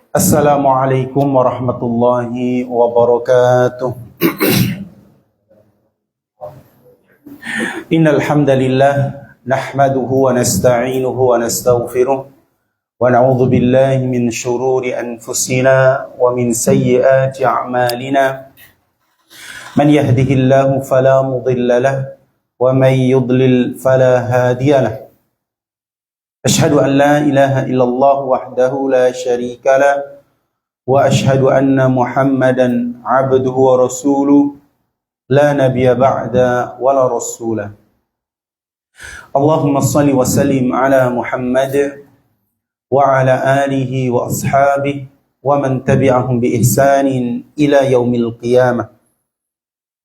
Assalamualaikum warahmatullahi wabarakatuh. Innal hamdalillah nahmaduhu wa nasta'inuhu wa nastaghfiruh wa na'udzu billahi min shururi anfusina wa min sayyiati a'malina. Man yahdihillahu fala mudilla lahu wa man yudlil fala hadiya lahu. أشهد أن لا إله إلا الله وحده لا شريك له وأشهد أن محمدا عبده ورسوله لا نبي بعد ولا رسول. اللهم صل وسلم على محمد وعلى آله وأصحابه ومن تبعهم بإحسان إلى يوم القيامة.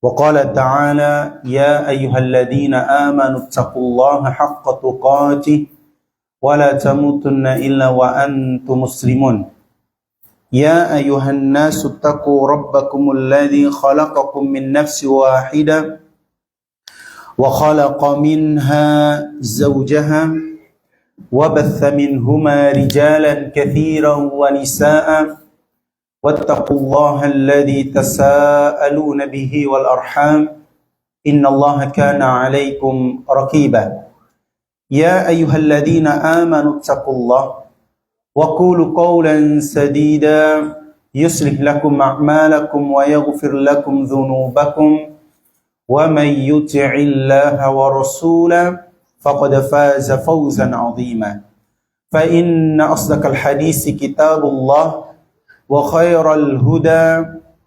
وقال تعالى يا أيها الذين آمنوا اتقوا الله حق تقاته ولا تموتن إلا وأنتم مسلمون. يا أيها الناس اتقوا ربكم الذي خلقكم من نفس واحدة وخلق منها زوجها وبث منهما رجالا كثيرا ونساء واتقوا الله الذي تساءلون به والأرحام إن الله كان عليكم رقيبا. يا أيها الذين آمنوا اتقوا الله وقولوا قولا سديدا يصلح لكم أعمالكم ويغفر لكم ذنوبكم ومن يطع الله ورسوله فقد فاز فوزا عظيما. فإن أصدق الحديث كتاب الله وخير الهدى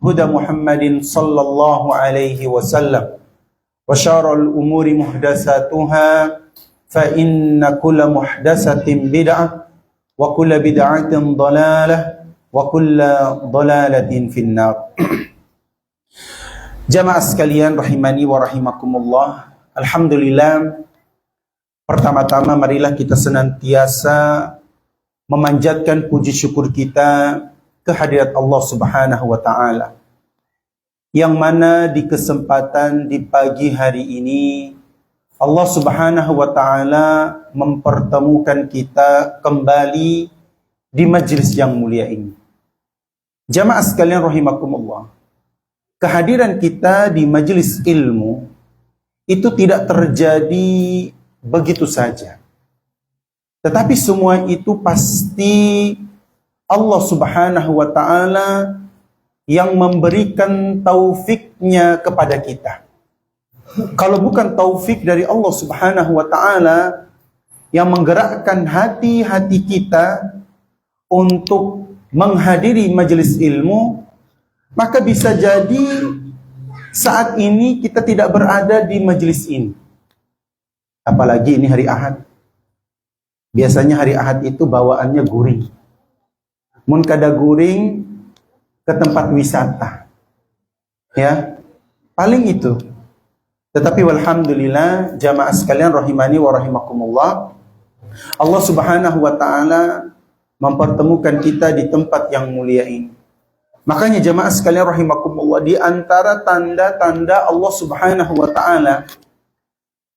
هدى محمد صلى الله عليه وسلم وشر الأمور محدثاتها فإن كل محدثة بدعة وكل بدعة ضلالة وكل ضلالة في النار. Jamaah sekalian rahimani wa rahimakumullah. Alhamdulillah, pertama-tama marilah kita senantiasa memanjatkan puji syukur kita kehadirat Allah Subhanahu wa taala, yang mana di kesempatan di pagi hari ini Allah Subhanahu wa taala mempertemukan kita kembali di majlis yang mulia ini. Jamaah sekalian rahimakumullah, kehadiran kita di majlis ilmu itu tidak terjadi begitu saja. Tetapi semua itu pasti Allah Subhanahu wa taala yang memberikan taufiknya kepada kita. Kalau bukan taufik dari Allah Subhanahu wa taala yang menggerakkan hati-hati kita untuk menghadiri majelis ilmu, maka bisa jadi saat ini kita tidak berada di majelis ini. Apalagi ini hari Ahad. Biasanya hari Ahad itu bawaannya guring. Mun kada guring ke tempat wisata. Ya, paling itu. Tetapi walhamdulillah jamaah sekalian rahimani wa rahimakumullah, Allah Subhanahu wa taala mempertemukan kita di tempat yang mulia ini. Makanya jamaah sekalian rahimakumullah, di antara tanda-tanda Allah Subhanahu wa taala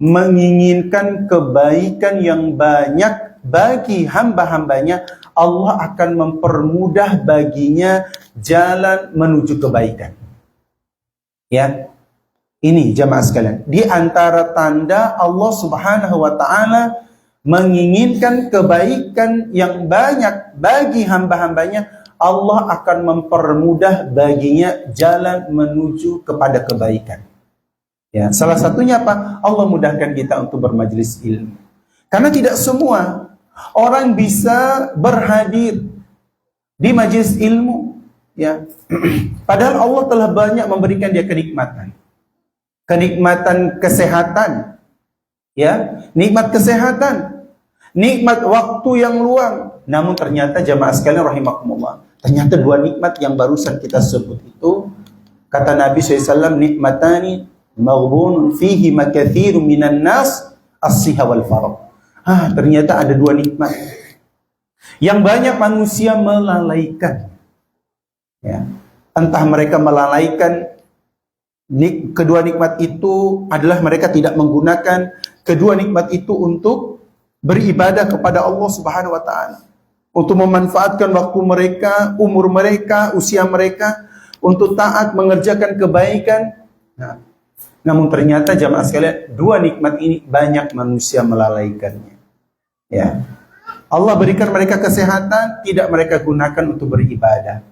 menginginkan kebaikan yang banyak bagi hamba-hambanya, Allah akan mempermudah baginya jalan menuju kebaikan. Ya. Ini jamaah sekalian, di antara tanda Allah Subhanahu wa taala menginginkan kebaikan yang banyak bagi hamba-hambanya, Allah akan mempermudah baginya jalan menuju kepada kebaikan. Ya, salah satunya apa? Allah mudahkan kita untuk bermajlis ilmu. Karena tidak semua orang bisa berhadir di majlis ilmu, ya. Padahal Allah telah banyak memberikan dia kenikmatan. Kenikmatan kesehatan, ya, nikmat kesehatan, nikmat waktu yang luang. Namun ternyata jamaah sekalian rahimakumullah, ternyata dua nikmat yang barusan kita sebut itu, kata Nabi SAW, nikmatani maghbunun fihi makathirun minan nas as-siha wal faragh. Ternyata ada dua nikmat yang banyak manusia melalaikan. Ya. Entah mereka melalaikan kedua nikmat itu adalah mereka tidak menggunakan kedua nikmat itu untuk beribadah kepada Allah Subhanahu wa taala. Untuk memanfaatkan waktu mereka, umur mereka, usia mereka untuk taat mengerjakan kebaikan. Nah, namun ternyata jamaah sekalian, dua nikmat ini banyak manusia melalaikannya. Ya. Allah berikan mereka kesehatan, tidak mereka gunakan untuk beribadah.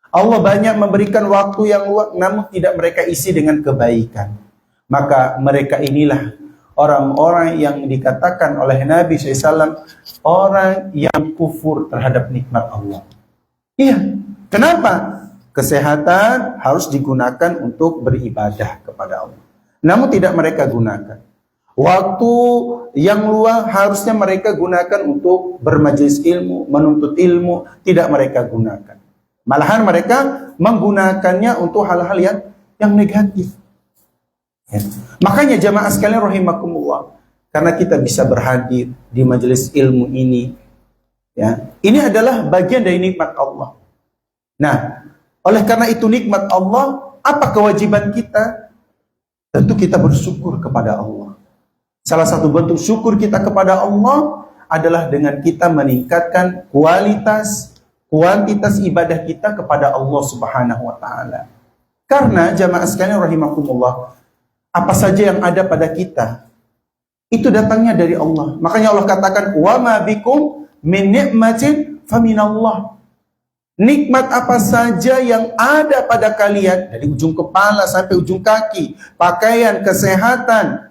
Allah banyak memberikan waktu yang luang, namun tidak mereka isi dengan kebaikan. Maka mereka inilah orang-orang yang dikatakan oleh Nabi SAW, orang yang kufur terhadap nikmat Allah. Iya, kenapa? Kesehatan harus digunakan untuk beribadah kepada Allah, namun tidak mereka gunakan. Waktu yang luang harusnya mereka gunakan untuk bermajelis ilmu, menuntut ilmu, tidak mereka gunakan. Malahan mereka menggunakannya untuk hal-hal yang negatif. Ya. Makanya jamaah sekalian rahimakumullah, karena kita bisa berhadir di majelis ilmu ini, ya, ini adalah bagian dari nikmat Allah. Nah, oleh karena itu nikmat Allah, apa kewajiban kita? Tentu kita bersyukur kepada Allah. Salah satu bentuk syukur kita kepada Allah adalah dengan kita meningkatkan kuantitas ibadah kita kepada Allah Subhanahu wa taala. Karena jamaah sekalian rahimakumullah, apa saja yang ada pada kita itu datangnya dari Allah. Makanya Allah katakan, "Wa ma bikum min ni'matin faminallah." Nikmat apa saja yang ada pada kalian, dari ujung kepala sampai ujung kaki, pakaian, kesehatan,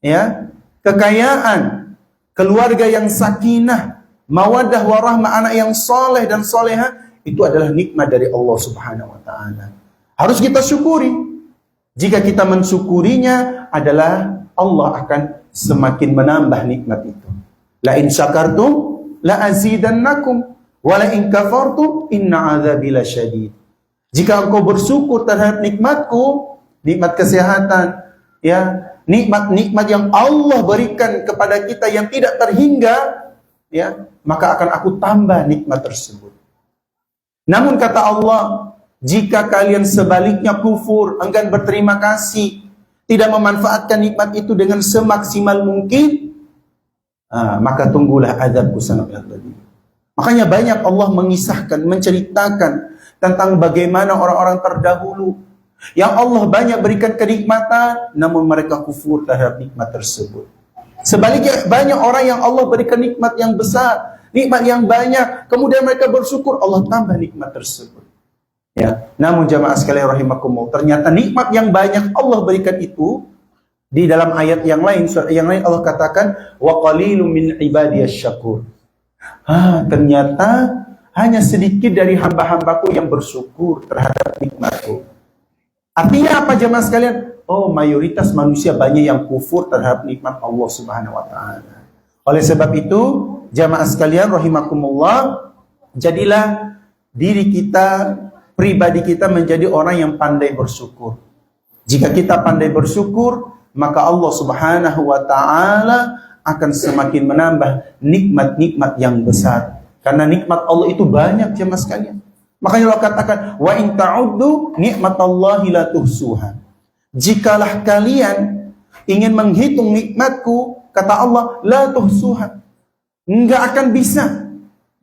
ya, kekayaan, keluarga yang sakinah, mawaddah warahmah, anak yang soleh dan soleha, itu adalah nikmat dari Allah Subhanahu wa taala. Harus kita syukuri. Jika kita mensyukurinya, adalah Allah akan semakin menambah nikmat itu. La in syakartum la azidannakum wa la in kafartum inna adzabi lasyadid. Jika engkau bersyukur terhadap nikmatku, nikmat kesehatan, ya, nikmat-nikmat yang Allah berikan kepada kita yang tidak terhingga, ya, maka akan aku tambah nikmat tersebut. Namun kata Allah, jika kalian sebaliknya kufur, enggan berterima kasih, tidak memanfaatkan nikmat itu dengan semaksimal mungkin, maka tunggulah azabku sangat pedih. Makanya banyak Allah mengisahkan, menceritakan tentang bagaimana orang-orang terdahulu yang Allah banyak berikan kenikmatan, namun mereka kufur terhadap nikmat tersebut. Sebaliknya banyak orang yang Allah berikan nikmat yang besar, nikmat yang banyak, kemudian mereka bersyukur, Allah tambah nikmat tersebut. Ya, namun jamaah sekalian rahimakumullah, ternyata nikmat yang banyak Allah berikan itu, di dalam ayat yang lain, surat yang lain Allah katakan, wa qalilum min ibadiyasy syakur. Ternyata hanya sedikit dari hamba-hambaku yang bersyukur terhadap nikmatku. Artinya apa jamaah sekalian? Oh, mayoritas manusia banyak yang kufur terhadap nikmat Allah Subhanahu wa taala. Oleh sebab itu, jamaah sekalian rahimakumullah, jadilah diri kita, pribadi kita menjadi orang yang pandai bersyukur. Jika kita pandai bersyukur, maka Allah Subhanahu wa taala akan semakin menambah nikmat-nikmat yang besar. Karena nikmat Allah itu banyak jemaah sekalian. Makanya Allah katakan, wa in ta'uddu nikmatallahi la tuhsuha. Jikalah kalian ingin menghitung nikmatku, kata Allah, la tuhsuha, enggak akan bisa.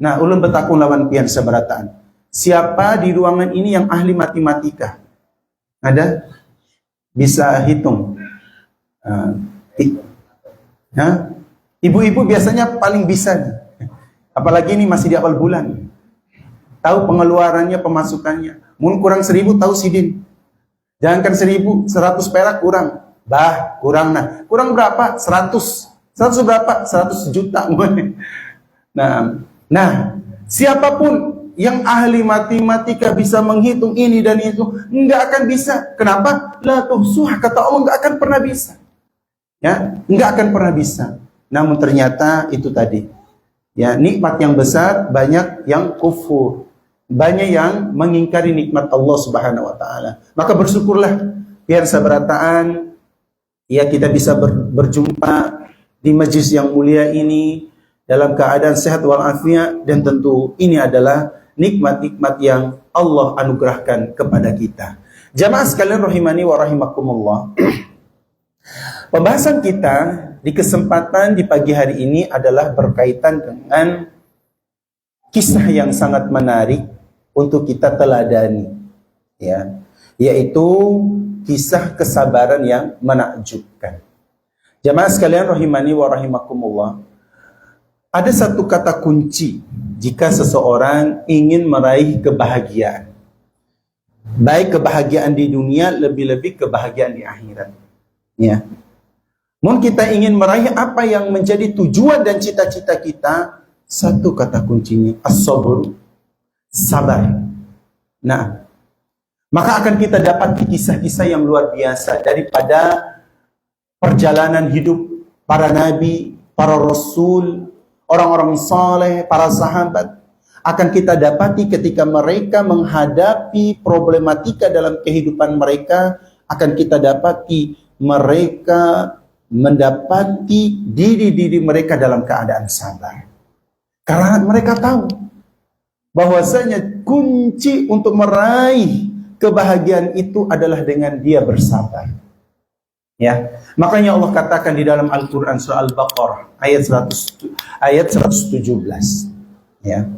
Nah, ulun betakun lawan pian seberataan. Siapa di ruangan ini yang ahli matematika? Ada? Bisa hitung? Ibu-ibu biasanya paling bisa nih. Apalagi ini masih di awal bulan. Tahu pengeluarannya, pemasukannya. Mungkin kurang 1.000 tahu sidin. Jangankan 1.000, 100 perak kurang. Kurang nah. Kurang berapa? 100. 100 berapa? 100 juta. Nah, siapapun yang ahli matematika bisa menghitung ini dan itu, enggak akan bisa. Kenapa? La tuhsuha, kata Allah, enggak akan pernah bisa. Ya, enggak akan pernah bisa. Namun ternyata itu tadi. Ya, nikmat yang besar, banyak yang kufur. Banyak yang mengingkari nikmat Allah Subhanahu wa taala. Maka bersyukurlah biar sabarataan, ya, kita bisa berjumpa di majlis yang mulia ini dalam keadaan sehat walafiat, dan tentu ini adalah nikmat-nikmat yang Allah anugerahkan kepada kita. Jamaah sekalian rahimani wa rahimakumullah. Pembahasan kita di kesempatan di pagi hari ini adalah berkaitan dengan kisah yang sangat menarik untuk kita teladani, ya, yaitu kisah kesabaran yang menakjubkan. Jamaah sekalian rahimani wa rahimakumullah, ada satu kata kunci jika seseorang ingin meraih kebahagiaan, baik kebahagiaan di dunia, lebih-lebih kebahagiaan di akhirat. Ya, mungkin kita ingin meraih apa yang menjadi tujuan dan cita-cita kita, satu kata kuncinya as-sabr, sabar. Nah, maka akan kita dapat kisah-kisah yang luar biasa daripada perjalanan hidup para nabi, para rasul, orang-orang saleh, para sahabat. Akan kita dapati ketika mereka menghadapi problematika dalam kehidupan mereka, akan kita dapati mereka mendapati diri mereka dalam keadaan sabar. Karena mereka tahu bahwasanya kunci untuk meraih kebahagiaan itu adalah dengan dia bersabar. Ya, makanya Allah katakan di dalam Al-Quran surah Al-Baqarah ayat 117, ya,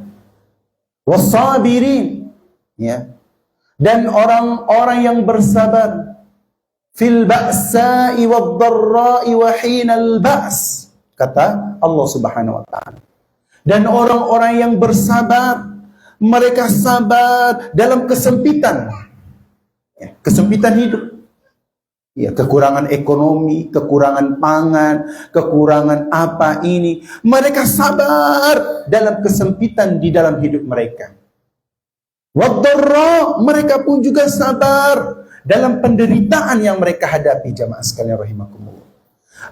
wassabirin, ya, dan orang-orang yang bersabar fil ba'sa'i wad-dharra'i wa hinal ba's, kata Allah Subhanahu wa taala. Dan orang-orang yang bersabar, mereka sabar dalam kesempitan, ya, kesempitan hidup. Ya, kekurangan ekonomi, kekurangan pangan, kekurangan apa ini. Mereka sabar dalam kesempitan di dalam hidup mereka. Waddarra, mereka pun juga sabar dalam penderitaan yang mereka hadapi, jamaah sekalian rahimakumullah.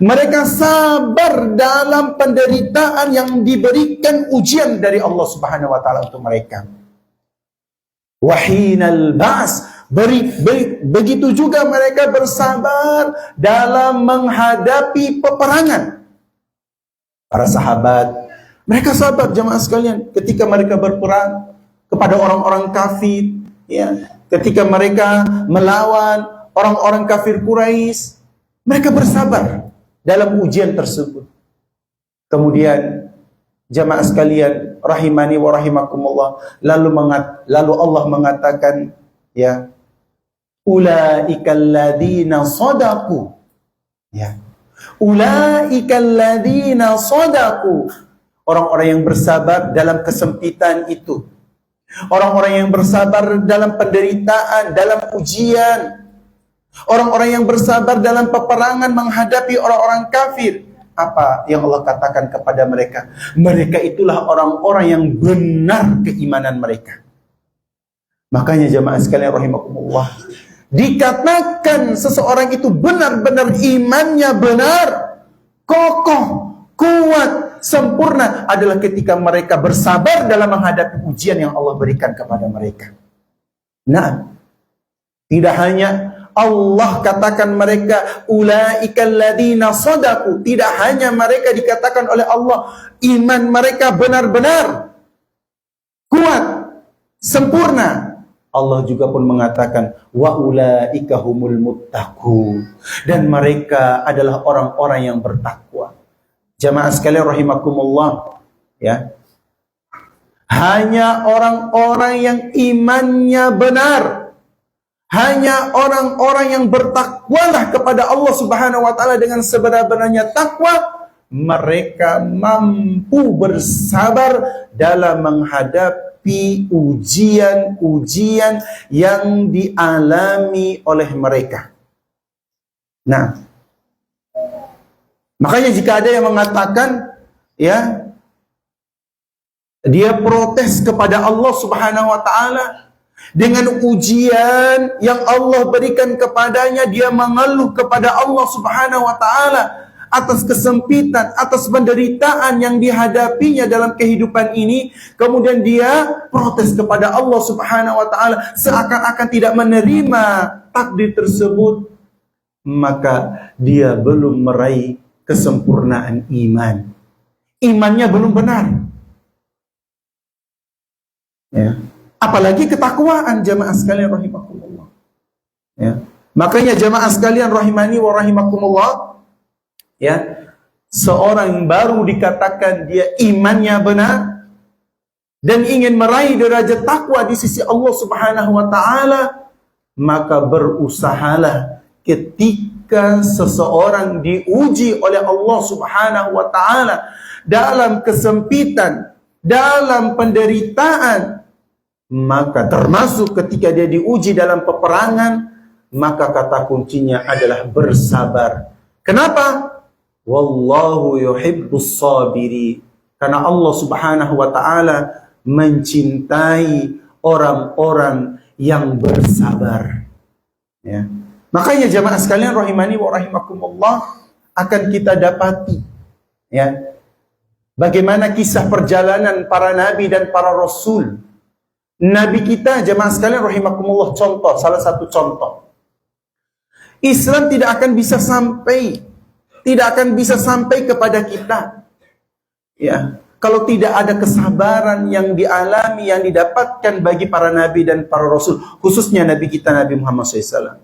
Mereka sabar dalam penderitaan yang diberikan ujian dari Allah Subhanahu wa taala untuk mereka. Wahinal ba's, begitu juga mereka bersabar dalam menghadapi peperangan. Para sahabat, mereka sabar jamaah sekalian ketika mereka berperang kepada orang-orang kafir, ya, ketika mereka melawan orang-orang kafir Quraisy, mereka bersabar dalam ujian tersebut. Kemudian jamaah sekalian rahimani wa rahimakumullah, lalu Allah mengatakan, ya, ulaikal ladzina shadaqu, ya, ulaikal ladzina shadaqu, orang-orang yang bersabar dalam kesempitan itu, orang-orang yang bersabar dalam penderitaan, dalam ujian, orang-orang yang bersabar dalam peperangan menghadapi orang-orang kafir. Apa yang Allah katakan kepada mereka? Mereka itulah orang-orang yang benar keimanan mereka. Makanya jamaah sekalian rahimakumullah, dikatakan seseorang itu benar-benar imannya benar, kokoh, kuat, sempurna adalah ketika mereka bersabar dalam menghadapi ujian yang Allah berikan kepada mereka. Nah, tidak hanya Allah katakan mereka ulaikal ladzina shadaqu, tidak hanya mereka dikatakan oleh Allah iman mereka benar-benar kuat, sempurna. Allah juga pun mengatakan wa ulaika humul muttaqun, dan mereka adalah orang-orang yang bertakwa. Jamaah sekalian rahimakumullah, ya, hanya orang-orang yang imannya benar, hanya orang-orang yang bertakwalah kepada Allah Subhanahu wa taala dengan sebenar-benarnya takwa, mereka mampu bersabar dalam menghadapi ujian-ujian yang dialami oleh mereka. Nah, makanya jika ada yang mengatakan, ya, dia protes kepada Allah Subhanahu wa taala dengan ujian yang Allah berikan kepadanya, dia mengeluh kepada Allah Subhanahu wa taala atas kesempitan, atas penderitaan yang dihadapinya dalam kehidupan ini, kemudian dia protes kepada Allah Subhanahu wa taala seakan-akan tidak menerima takdir tersebut, maka dia belum meraih kesempurnaan iman. Imannya belum benar. Ya. Apalagi ketakwaan, jamaah sekalian rahimakumullah. Ya. Makanya jamaah sekalian rahimani wa rahimakumullah, ya, seorang yang baru dikatakan dia imannya benar dan ingin meraih derajat takwa di sisi Allah Subhanahu wa taala, maka berusahalah ketika seseorang diuji oleh Allah Subhanahu wa taala dalam kesempitan, dalam penderitaan, maka termasuk ketika dia diuji dalam peperangan, maka kata kuncinya adalah bersabar. Kenapa? Wallahu yuhibbus sabiri. Karena Allah Subhanahu wa taala mencintai orang-orang yang bersabar. Ya. Makanya jamaah sekalian rahimani wa rahimakumullah, akan kita dapati, ya, bagaimana kisah perjalanan para nabi dan para rasul. Nabi kita jamaah sekalian rahimakumullah, contoh, salah satu contoh. Islam tidak akan bisa sampai kepada kita, ya, kalau tidak ada kesabaran yang dialami, yang didapatkan bagi para nabi dan para rasul, khususnya nabi kita Nabi Muhammad SAW.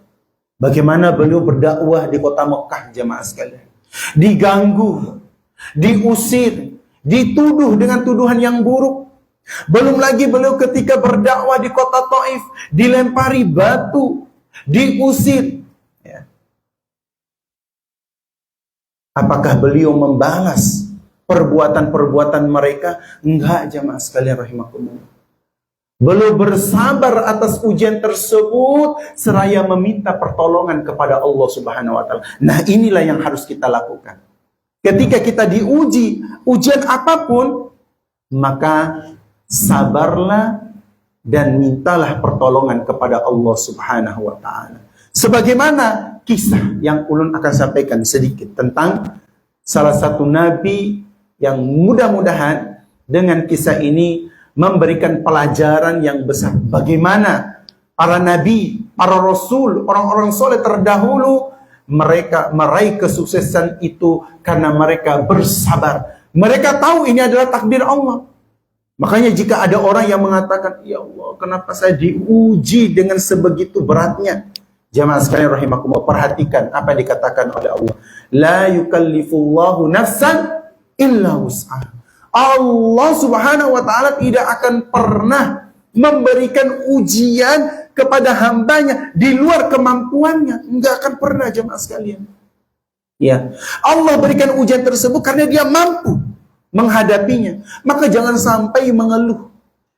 Bagaimana beliau berdakwah di kota Mekah, jamaah sekalian, diganggu, diusir, dituduh dengan tuduhan yang buruk. Belum lagi beliau ketika berdakwah di kota Taif, dilempari batu, diusir. Ya. Apakah beliau membalas perbuatan-perbuatan mereka? Enggak, jamaah sekalian rahimakumullah. Beliau bersabar atas ujian tersebut seraya meminta pertolongan kepada Allah Subhanahu wa taala. Nah, inilah yang harus kita lakukan. Ketika kita diuji, ujian apapun, maka sabarlah dan mintalah pertolongan kepada Allah Subhanahu wa taala. Sebagaimana kisah yang ulun akan sampaikan sedikit tentang salah satu nabi yang mudah-mudahan dengan kisah ini memberikan pelajaran yang besar. Bagaimana para nabi, para rasul, orang-orang soleh terdahulu, mereka meraih kesuksesan itu karena mereka bersabar. Mereka tahu ini adalah takdir Allah. Makanya jika ada orang yang mengatakan, ya Allah, kenapa saya diuji dengan sebegitu beratnya? Jamaah sekalian rahimakumullah, perhatikan apa yang dikatakan oleh Allah. La yukallifullahu nafsan illa wus'aha. Allah Subhanahu wa taala tidak akan pernah memberikan ujian kepada hambanya di luar kemampuannya. Enggak akan pernah, jemaah sekalian. Ya, Allah berikan ujian tersebut karena dia mampu menghadapinya. Maka jangan sampai mengeluh.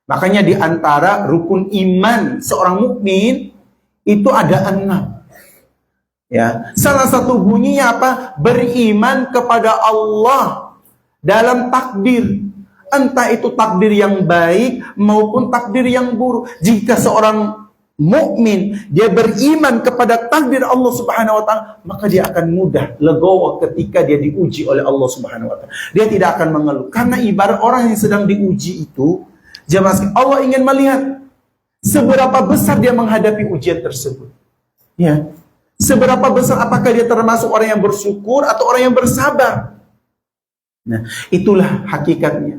Makanya di antara rukun iman seorang mukmin itu ada 6. Ya, salah satu bunyinya apa? Beriman kepada Allah dalam takdir, entah itu takdir yang baik maupun takdir yang buruk. Jika seorang mukmin dia beriman kepada takdir Allah Subhanahu wa taala, maka dia akan mudah legowo ketika dia diuji oleh Allah Subhanahu wa taala. Dia tidak akan mengeluh karena ibarat orang yang sedang diuji itu, jemaah, Allah ingin melihat seberapa besar dia menghadapi ujian tersebut. Ya. Seberapa besar, apakah dia termasuk orang yang bersyukur atau orang yang bersabar? Nah, itulah hakikatnya.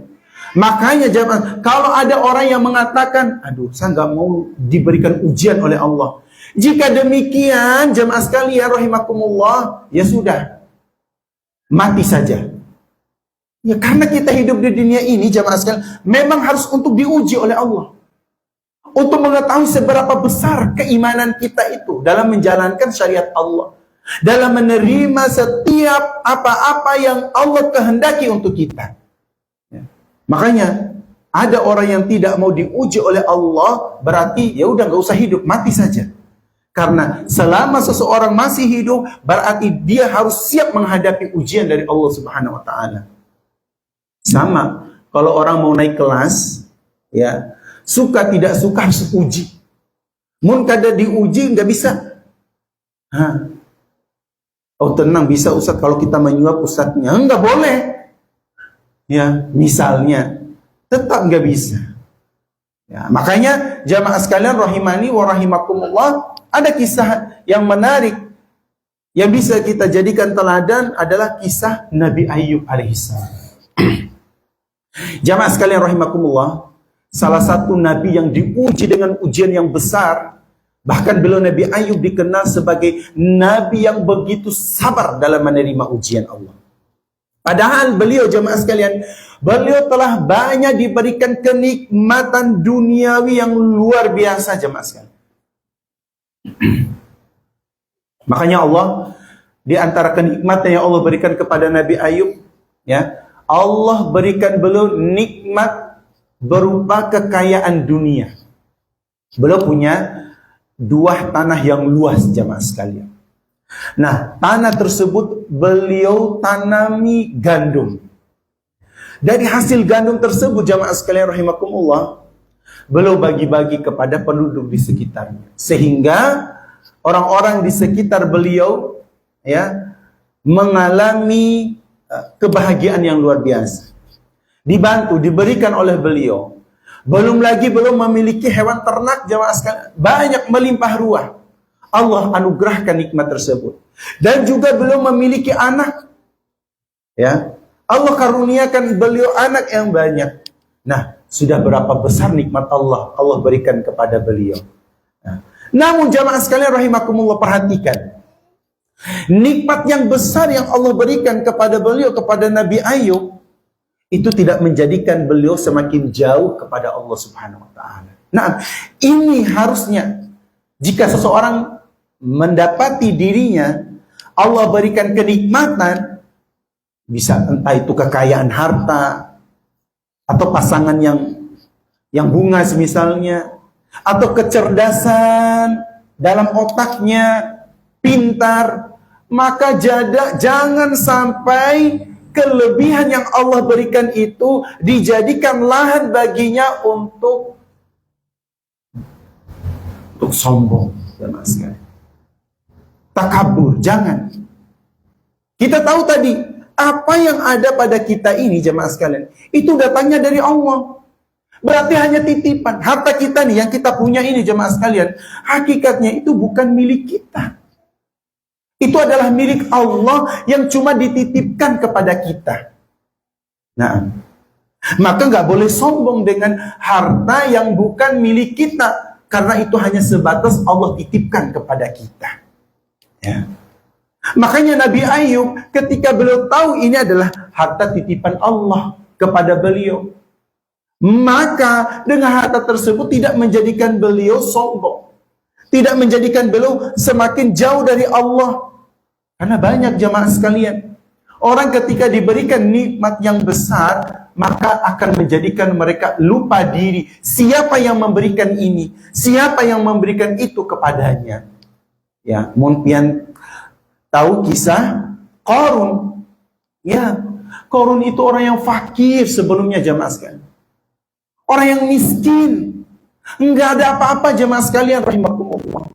Makanya jemaah, kalau ada orang yang mengatakan, aduh, saya nggak mau diberikan ujian oleh Allah. Jika demikian, jemaah sekalian rahimakumullah, ya sudah, mati saja. Ya, karena kita hidup di dunia ini, jemaah sekalian, memang harus untuk diuji oleh Allah. Untuk mengetahui seberapa besar keimanan kita itu dalam menjalankan syariat Allah, dalam menerima setiap apa-apa yang Allah kehendaki untuk kita. Ya. Makanya ada orang yang tidak mau diuji oleh Allah, berarti ya udah nggak usah hidup, mati saja. Karena selama seseorang masih hidup, berarti dia harus siap menghadapi ujian dari Allah Subhanahu wa taala. Sama kalau orang mau naik kelas, ya, suka tidak suka harus uji. Mun kada diuji nggak bisa. Hah. Oh tenang, bisa Ustaz kalau kita menyuap Ustaznya. Enggak boleh. Ya, misalnya tetap nggak bisa. Ya, makanya jamaah sekalian rahimani wa rahimakumullah, ada kisah yang menarik yang bisa kita jadikan teladan adalah kisah Nabi Ayub alaihissalam. Jamaah sekalian rahimakumullah, salah satu nabi yang diuji dengan ujian yang besar. Bahkan beliau Nabi Ayub dikenal sebagai nabi yang begitu sabar dalam menerima ujian Allah. Padahal beliau, jemaah sekalian, beliau telah banyak diberikan kenikmatan duniawi yang luar biasa, jemaah sekalian. Makanya Allah, di antara kenikmatan yang Allah berikan kepada Nabi Ayub, ya, Allah berikan beliau nikmat berupa kekayaan dunia. Beliau punya 2 tanah yang luas, jemaah sekalian. Nah, tanah tersebut beliau tanami gandum. Dari hasil gandum tersebut, jemaah sekalian rahimakumullah, beliau bagi-bagi kepada penduduk di sekitarnya. Sehingga orang-orang di sekitar beliau, ya, mengalami kebahagiaan yang luar biasa. Dibantu, diberikan oleh beliau. Belum lagi belum memiliki hewan ternak, jemaah sekalian, banyak melimpah ruah. Allah anugerahkan nikmat tersebut. Dan juga belum memiliki anak. Ya, Allah karuniakan beliau anak yang banyak. Nah, sudah berapa besar nikmat Allah berikan kepada beliau. Nah, namun jamaah sekalian rahimakumullah, perhatikan. Nikmat yang besar yang Allah berikan kepada beliau, kepada Nabi Ayub, itu tidak menjadikan beliau semakin jauh kepada Allah Subhanahu wa taala. Nah, ini harusnya jika seseorang mendapati dirinya Allah berikan kenikmatan, bisa entah itu kekayaan harta atau pasangan yang bunga misalnya, atau kecerdasan dalam otaknya, pintar, maka jangan sampai kelebihan yang Allah berikan itu dijadikan lahan baginya untuk sombong dan sekalian. Takabur, jangan. Kita tahu tadi, apa yang ada pada kita ini, jemaah sekalian, itu datangnya dari Allah. Berarti hanya titipan. Harta kita nih, yang kita punya ini, jemaah sekalian, hakikatnya itu bukan milik kita. Itu adalah milik Allah yang cuma dititipkan kepada kita. Nah, maka nggak boleh sombong dengan harta yang bukan milik kita, karena itu hanya sebatas Allah titipkan kepada kita. Ya. Makanya Nabi Ayub ketika beliau tahu ini adalah harta titipan Allah kepada beliau, maka dengan harta tersebut tidak menjadikan beliau sombong, tidak menjadikan beliau semakin jauh dari Allah. Karena banyak jamaah sekalian, orang ketika diberikan nikmat yang besar, maka akan menjadikan mereka lupa diri. Siapa yang memberikan ini? Siapa yang memberikan itu kepadanya? Ya, mungkin tahu kisah Qarun. Ya, Qarun itu orang yang fakir sebelumnya, jamaah sekalian. Orang yang miskin. Enggak ada apa-apa, jamaah sekalian rahimakumullah.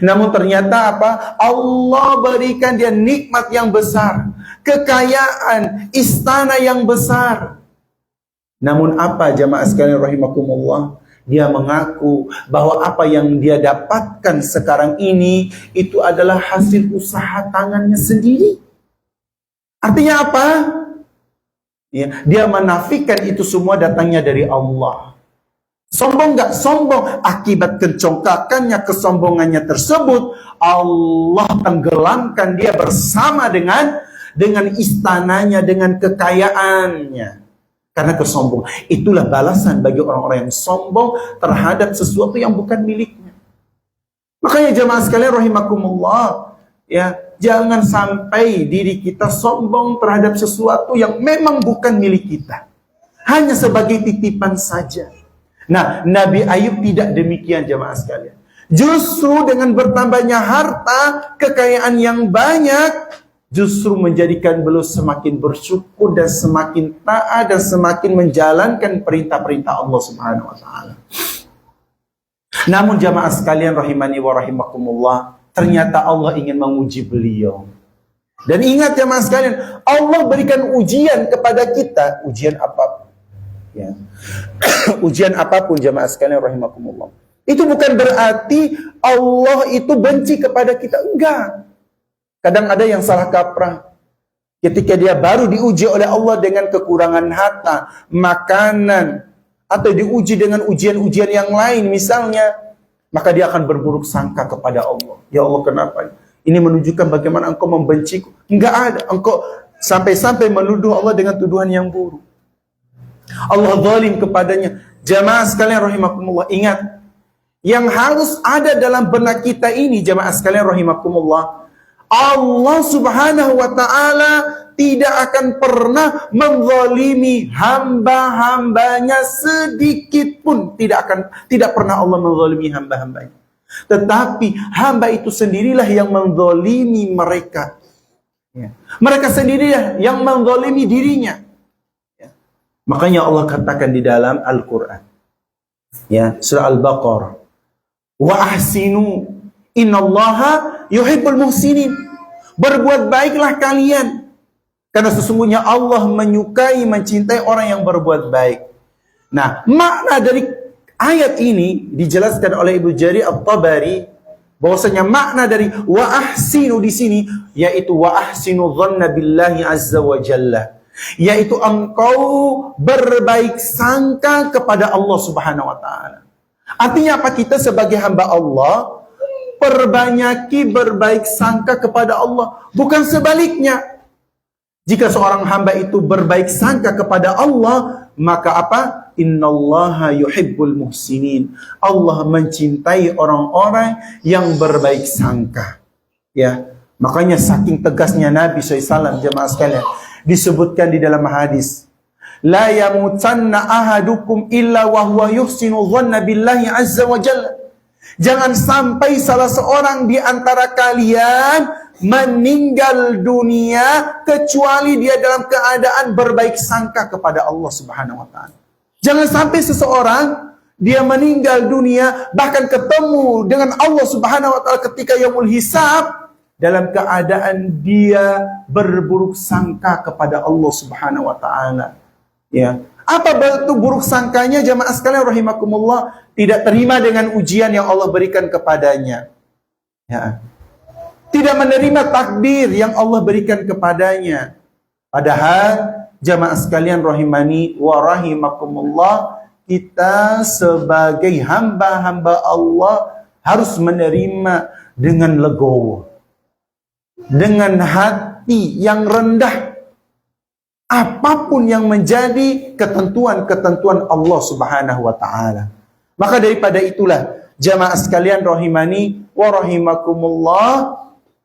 Namun ternyata apa? Allah berikan dia nikmat yang besar, kekayaan, istana yang besar. Namun apa, jamaah sekalian rahimakumullah? Dia mengaku bahwa apa yang dia dapatkan sekarang ini itu adalah hasil usaha tangannya sendiri. Artinya apa? Ya, dia menafikan itu semua datangnya dari Allah. Sombong nggak? Sombong. Akibat kencongkakannya, kesombongannya tersebut, Allah tenggelamkan dia bersama dengan istananya, dengan kekayaannya. Karena kesombongan. Itulah balasan bagi orang-orang yang sombong terhadap sesuatu yang bukan miliknya. Makanya jemaah sekalian rahimakumullah, ya, jangan sampai diri kita sombong terhadap sesuatu yang memang bukan milik kita. Hanya sebagai titipan saja. Nah, Nabi Ayub tidak demikian, jemaah sekalian. Justru dengan bertambahnya harta, kekayaan yang banyak, justru menjadikan beliau semakin bersyukur dan semakin taat dan semakin menjalankan perintah-perintah Allah Subhanahu wa taala. Namun jamaah sekalian rahimani wa rahimakumullah, ternyata Allah ingin menguji beliau. Dan ingat jamaah sekalian, Allah berikan ujian kepada kita, ujian apapun. Ya. Ujian apapun jamaah sekalian rahimakumullah. Itu bukan berarti Allah itu benci kepada kita, enggak. Kadang ada yang salah kaprah. Ketika dia baru diuji oleh Allah dengan kekurangan harta, makanan, atau diuji dengan ujian-ujian yang lain misalnya, maka dia akan berburuk sangka kepada Allah. Ya Allah, kenapa? Ini menunjukkan bagaimana engkau membenciku. Enggak ada. Engkau sampai-sampai menuduh Allah dengan tuduhan yang buruk. Allah zalim kepadanya. Jamaah sekalian rahimakumullah, ingat, yang harus ada dalam benak kita ini, jamaah sekalian rahimakumullah, Allah subhanahu wa ta'ala tidak akan pernah menzalimi hamba-hambanya sedikit pun. Tidak pernah Allah menzalimi hamba-hambanya. Tetapi hamba itu sendirilah yang menzalimi mereka. Ya. Mereka sendirilah yang menzalimi dirinya. Ya. Makanya Allah katakan di dalam Al-Quran, ya, surah Al-Baqarah, wa ahsinu innallaha yuhibbul muhsinin. Berbuat baiklah kalian, karena sesungguhnya Allah menyukai, mencintai orang yang berbuat baik. Nah, makna dari ayat ini dijelaskan oleh Ibnu Jarir At-Tabari, bahwasanya makna dari wa ahsinu di sini yaitu wa ahsinu dhanna billahi azza wa jalla, yaitu engkau berbaik sangka kepada Allah subhanahu wa ta'ala. Artinya apa? Kita sebagai hamba Allah perbanyaki berbaik sangka kepada Allah, bukan sebaliknya. Jika seorang hamba itu berbaik sangka kepada Allah, maka apa? Innallaha yuhibbul muhsinin. Allah mencintai orang-orang yang berbaik sangka. Ya, makanya saking tegasnya Nabi SAW, jemaah sekalian, disebutkan di dalam hadis, la yamutanna ahadukum illa wa huwa yuhsinu dhanna billahi azza wa jalla. Jangan sampai salah seorang di antara kalian meninggal dunia kecuali dia dalam keadaan berbaik sangka kepada Allah subhanahu wa ta'ala. Jangan sampai seseorang dia meninggal dunia bahkan ketemu dengan Allah subhanahu wa ta'ala ketika yaumul hisab dalam keadaan dia berburuk sangka kepada Allah subhanahu wa ta'ala. Ya. Apa bentuk buruk sangkanya, jamaah sekalian rahimakumullah? Tidak terima dengan ujian yang Allah berikan kepadanya. Ya. Tidak menerima takdir yang Allah berikan kepadanya. Padahal jamaah sekalian rahimani wa rahimakumullah, kita sebagai hamba-hamba Allah harus menerima dengan legowo, dengan hati yang rendah, apapun yang menjadi ketentuan-ketentuan Allah subhanahu wa ta'ala. Maka daripada itulah, jamaah sekalian rahimani wa rahimakumullah,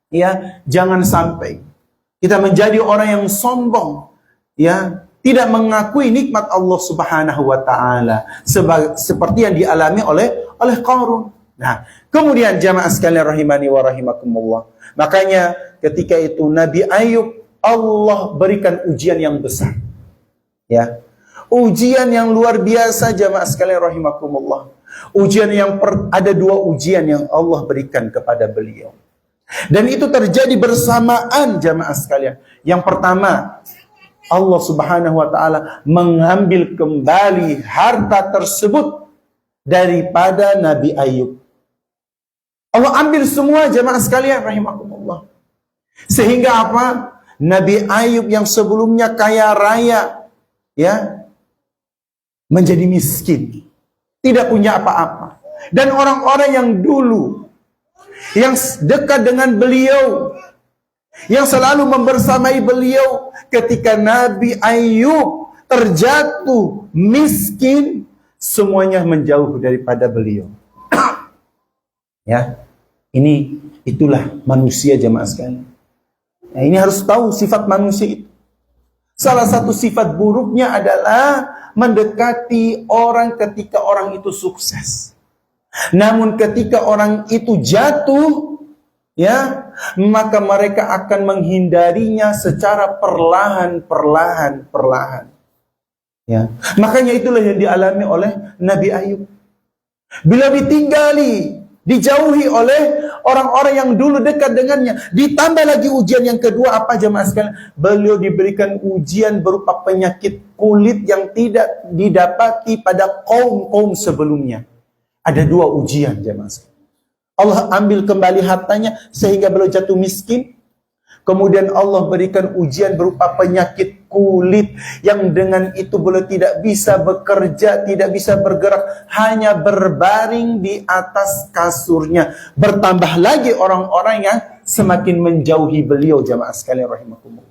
ya, jangan sampai kita menjadi orang yang sombong, ya, tidak mengakui nikmat Allah subhanahu wa ta'ala, seperti yang dialami oleh Qarun. Nah, kemudian jamaah sekalian rahimani wa rahimakumullah, makanya ketika itu Nabi Ayub, Allah berikan ujian yang besar, ya, ujian yang luar biasa, jamaah sekalian rahimakumullah. Ujian yang ada dua ujian yang Allah berikan kepada beliau, dan itu terjadi bersamaan, jamaah sekalian. Yang pertama, Allah subhanahu wa ta'ala mengambil kembali harta tersebut daripada Nabi Ayub. Allah ambil semua, jamaah sekalian rahimakumullah. Sehingga apa? Nabi Ayub yang sebelumnya kaya raya, ya, menjadi miskin, tidak punya apa-apa. Dan orang-orang yang dulu yang dekat dengan beliau, yang selalu membersamai beliau, ketika Nabi Ayub terjatuh miskin, semuanya menjauh daripada beliau. Ya, itulah manusia, jemaah sekalian. Nah, ini harus tahu sifat manusia itu. Salah satu sifat buruknya adalah mendekati orang ketika orang itu sukses. Namun ketika orang itu jatuh, ya, maka mereka akan menghindarinya secara perlahan. Ya. Makanya itulah yang dialami oleh Nabi Ayub. Bila ditinggali, dijauhi oleh orang-orang yang dulu dekat dengannya, ditambah lagi ujian yang kedua, apa jemaah sekalian? Beliau diberikan ujian berupa penyakit kulit yang tidak didapati pada kaum-kaum sebelumnya. Ada dua ujian, jemaah sekalian. Allah ambil kembali hartanya sehingga beliau jatuh miskin. Kemudian Allah berikan ujian berupa penyakit kulit yang dengan itu beliau tidak bisa bekerja, tidak bisa bergerak, hanya berbaring di atas kasurnya. Bertambah lagi orang-orang yang semakin menjauhi beliau, jamaah sekalian rahimakumullah.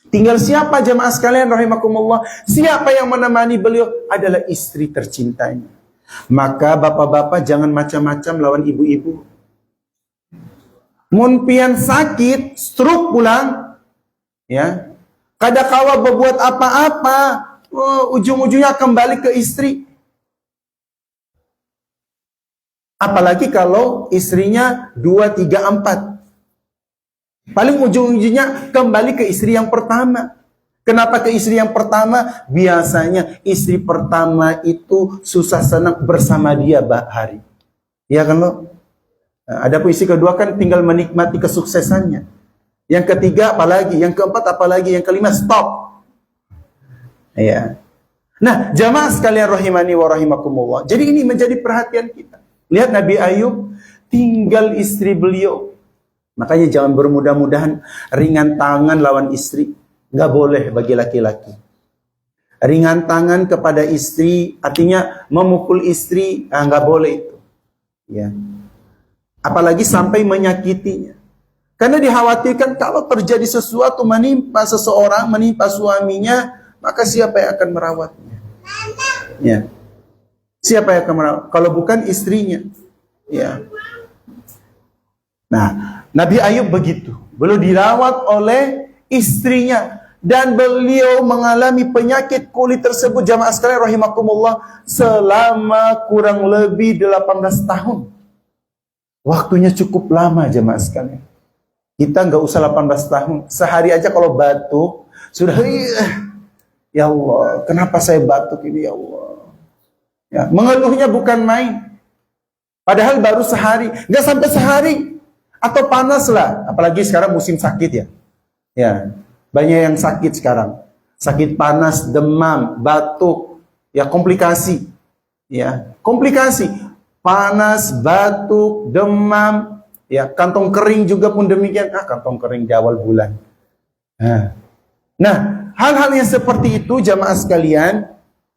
Tinggal siapa jamaah sekalian rahimakumullah? Siapa yang menemani beliau? Adalah istri tercintanya. Maka bapak-bapak jangan macam-macam lawan ibu-ibu. Mun pian sakit, stroke pulang, ya. Kadakawa berbuat apa-apa, ujung-ujungnya kembali ke istri. Apalagi kalau istrinya 2, 3, 4. Paling ujung-ujungnya kembali ke istri yang pertama. Kenapa ke istri yang pertama? Biasanya istri pertama itu susah senang bersama dia hari. Ya kan lo? Nah, ada istri kedua kan tinggal menikmati kesuksesannya. Yang ketiga apalagi, yang keempat apalagi, yang kelima stop. Ya. Nah, jamaah sekalian rahimani wa rahimakumullah. Jadi ini menjadi perhatian kita. Lihat Nabi Ayub tinggal istri beliau. Makanya jangan bermudah-mudahan ringan tangan lawan istri. Nggak boleh bagi laki-laki. Ringan tangan kepada istri, artinya memukul istri, nggak boleh itu. Ya. Apalagi sampai menyakitinya. Karena dikhawatirkan kalau terjadi sesuatu menimpa seseorang, menimpa suaminya, maka siapa yang akan merawatnya? Ya. Siapa yang akan merawat? Kalau bukan istrinya. Ya. Nah, Nabi Ayub begitu. Beliau dirawat oleh istrinya dan beliau mengalami penyakit kulit tersebut jamaah sekalian rahimakumullah selama kurang lebih 18 tahun. Waktunya cukup lama jamaah sekalian. Kita nggak usah 18 tahun. Sehari aja kalau batuk sudah ya Allah, kenapa saya batuk ini ya Allah. Ya, mengeluhnya bukan main. Padahal baru sehari, nggak sampai sehari. Atau panas lah, apalagi sekarang musim sakit ya. Ya, banyak yang sakit sekarang. Sakit panas, demam, batuk, ya komplikasi. Ya, komplikasi. Panas, batuk, demam, ya kantong kering juga pun demikian. Kantong kering di awal bulan. Nah, hal-hal yang seperti itu jamaah sekalian,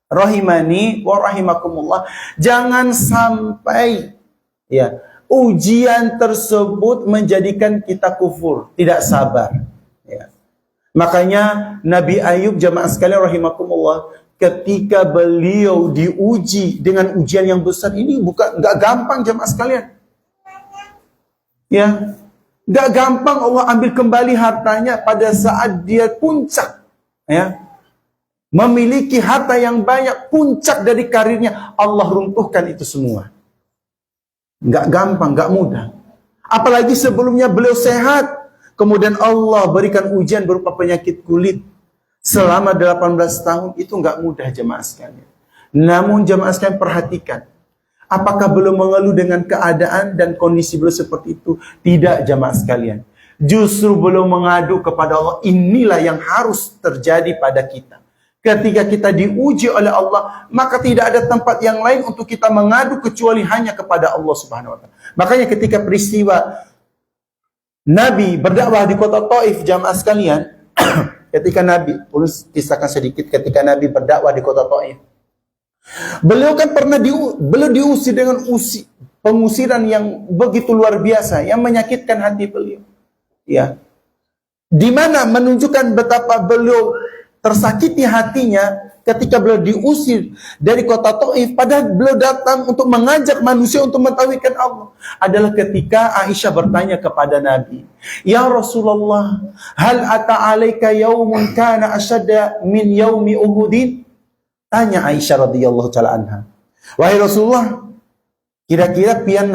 rahimani wa rahimakumullah, jangan sampai ya ujian tersebut menjadikan kita kufur, tidak sabar. Ya. Makanya Nabi Ayub jamaah sekalian rahimakumullah, ketika beliau diuji dengan ujian yang besar ini nggak gampang jamaah sekalian. Ya, nggak gampang Allah ambil kembali hartanya pada saat dia puncak. Ya, memiliki harta yang banyak, puncak dari karirnya, Allah runtuhkan itu semua. Nggak gampang, nggak mudah. Apalagi sebelumnya beliau sehat, kemudian Allah berikan ujian berupa penyakit kulit selama 18 tahun, itu nggak mudah jemaah sekalian. Namun jemaah sekalian perhatikan, apakah beliau mengeluh dengan keadaan dan kondisi beliau seperti itu? Tidak jemaah sekalian. Justru beliau mengadu kepada Allah, inilah yang harus terjadi pada kita. Ketika kita diuji oleh Allah, maka tidak ada tempat yang lain untuk kita mengadu kecuali hanya kepada Allah Subhanahu wa taala. Makanya ketika peristiwa Nabi berdakwah di kota Taif jamaah sekalian, ketika Nabi, ulun kisahkan sedikit ketika Nabi berdakwah di kota Taif. Beliau kan pernah beliau diusir dengan pengusiran yang begitu luar biasa yang menyakitkan hati beliau. Ya. Di mana menunjukkan betapa beliau tersakiti hatinya ketika beliau diusir dari kota Taif, padahal beliau datang untuk mengajak manusia untuk mentauhidkan Allah. Adalah ketika Aisyah bertanya kepada Nabi, "Ya Rasulullah, hal ata 'alaika yaumun kana asyadda min yaumi Uhudin?" Tanya Aisyah radhiyallahu taala anha, "Wahai Rasulullah, kira-kira pian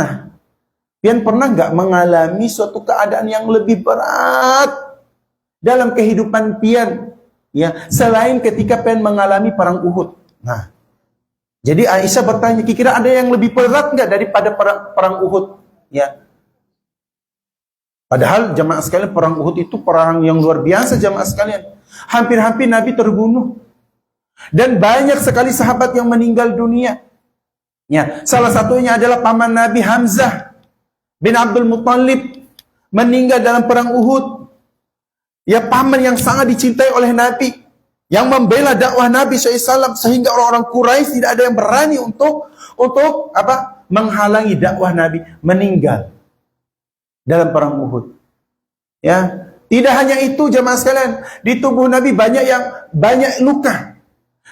pernah nggak mengalami suatu keadaan yang lebih berat dalam kehidupan pian? Ya, selain ketika pian mengalami perang Uhud." Nah, jadi Aisyah bertanya, kira-kira ada yang lebih berat nggak daripada perang Uhud? Ya. Padahal jamaah sekalian, perang Uhud itu perang yang luar biasa jamaah sekalian. Hampir-hampir Nabi terbunuh. Dan banyak sekali sahabat yang meninggal dunia. Ya, salah satunya adalah paman Nabi Hamzah bin Abdul Muttalib meninggal dalam perang Uhud. Ya, paman yang sangat dicintai oleh Nabi, yang membela dakwah Nabi SAW, sehingga orang-orang Quraisy tidak ada yang berani untuk menghalangi dakwah Nabi, meninggal dalam perang Uhud. Ya, tidak hanya itu jemaah sekalian, di tubuh Nabi banyak luka,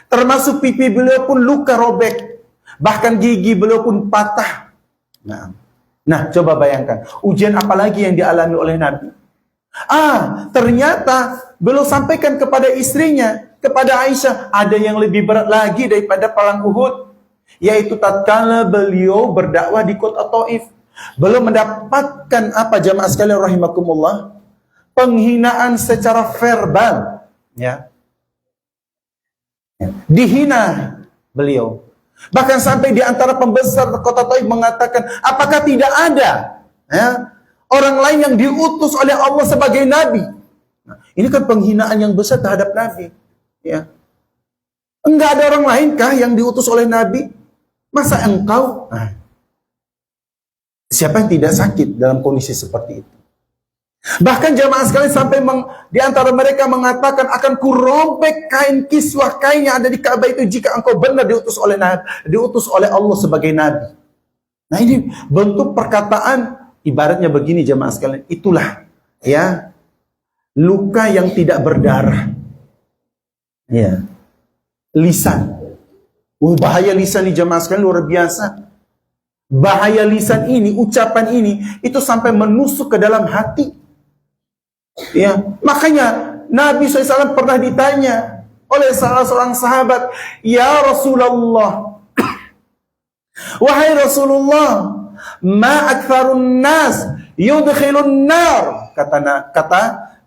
termasuk pipi beliau pun luka robek, bahkan gigi beliau pun patah. Nah, coba bayangkan, ujian apa lagi yang dialami oleh Nabi? Ternyata beliau sampaikan kepada istrinya, kepada Aisyah, ada yang lebih berat lagi daripada perang Uhud, yaitu tatkala beliau berdakwah di kota Taif. Beliau mendapatkan apa jamaah sekalian rahimakumullah? Penghinaan secara verbal, ya. Dihina beliau. Bahkan sampai di antara pembesar kota Taif mengatakan, apakah tidak ada orang lain yang diutus oleh Allah sebagai nabi? Nah, ini kan penghinaan yang besar terhadap Nabi. Ya. Enggak ada orang lain kah yang diutus oleh Nabi? Masa engkau? Siapa yang tidak sakit dalam kondisi seperti itu? Bahkan jamaah sekalian sampai di antara mereka mengatakan, akan kurobek kain kiswah kain yang ada di Ka'bah itu jika engkau benar diutus oleh Allah sebagai nabi. Nah, ini bentuk perkataan ibaratnya begini jamaah sekalian, itulah ya luka yang tidak berdarah. Ya. Lisan. Bahaya lisan nih jamaah sekalian luar biasa. Bahaya lisan ini, ucapan ini itu sampai menusuk ke dalam hati. Ya, makanya Nabi SAW pernah ditanya oleh salah seorang sahabat, "Ya Rasulullah, wahai Rasulullah, ma aktsarun nas yudkhilun nar."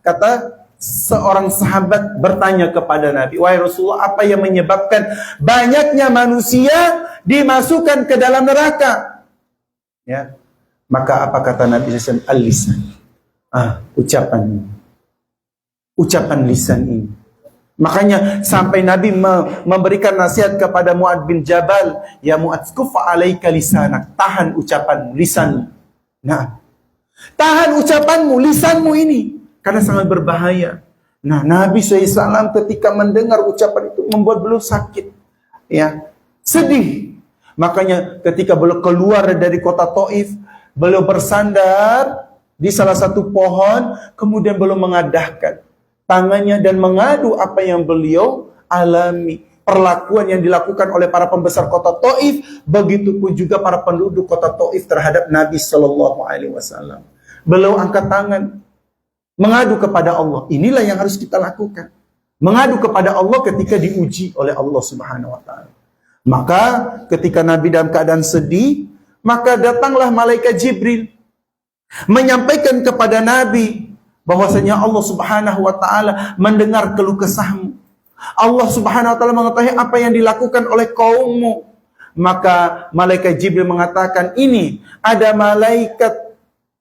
Kata seorang sahabat bertanya kepada Nabi, "Wahai Rasulullah, apa yang menyebabkan banyaknya manusia dimasukkan ke dalam neraka?" Ya. Maka apa kata Nabi SAW? Al-lisan. Ucapan lisan ini. Makanya sampai Nabi memberikan nasihat kepada Mu'adz bin Jabal, "Ya Mu'adz, kuffa 'alaika lisanak." Tahan ucapan lisanmu. Nah, tahan ucapanmu, lisanmu ini, karena sangat berbahaya. Nah, Nabi SAW ketika mendengar ucapan itu membuat beliau sakit, ya, sedih. Makanya ketika beliau keluar dari kota Taif, beliau bersandar di salah satu pohon, kemudian beliau mengadahkan tangannya dan mengadu apa yang beliau alami, perlakuan yang dilakukan oleh para pembesar kota Taif, begitupun juga para penduduk kota Taif terhadap Nabi Shallallahu Alaihi Wasallam. Beliau angkat tangan, mengadu kepada Allah. Inilah yang harus kita lakukan, mengadu kepada Allah ketika diuji oleh Allah Subhanahu Wa Taala. Maka ketika Nabi dalam keadaan sedih, maka datanglah malaikat Jibril menyampaikan kepada Nabi bahwasanya Allah Subhanahu wa taala mendengar keluh kesahmu. Allah Subhanahu wa taala mengetahui apa yang dilakukan oleh kaummu. Maka malaikat Jibril mengatakan, "Ini ada malaikat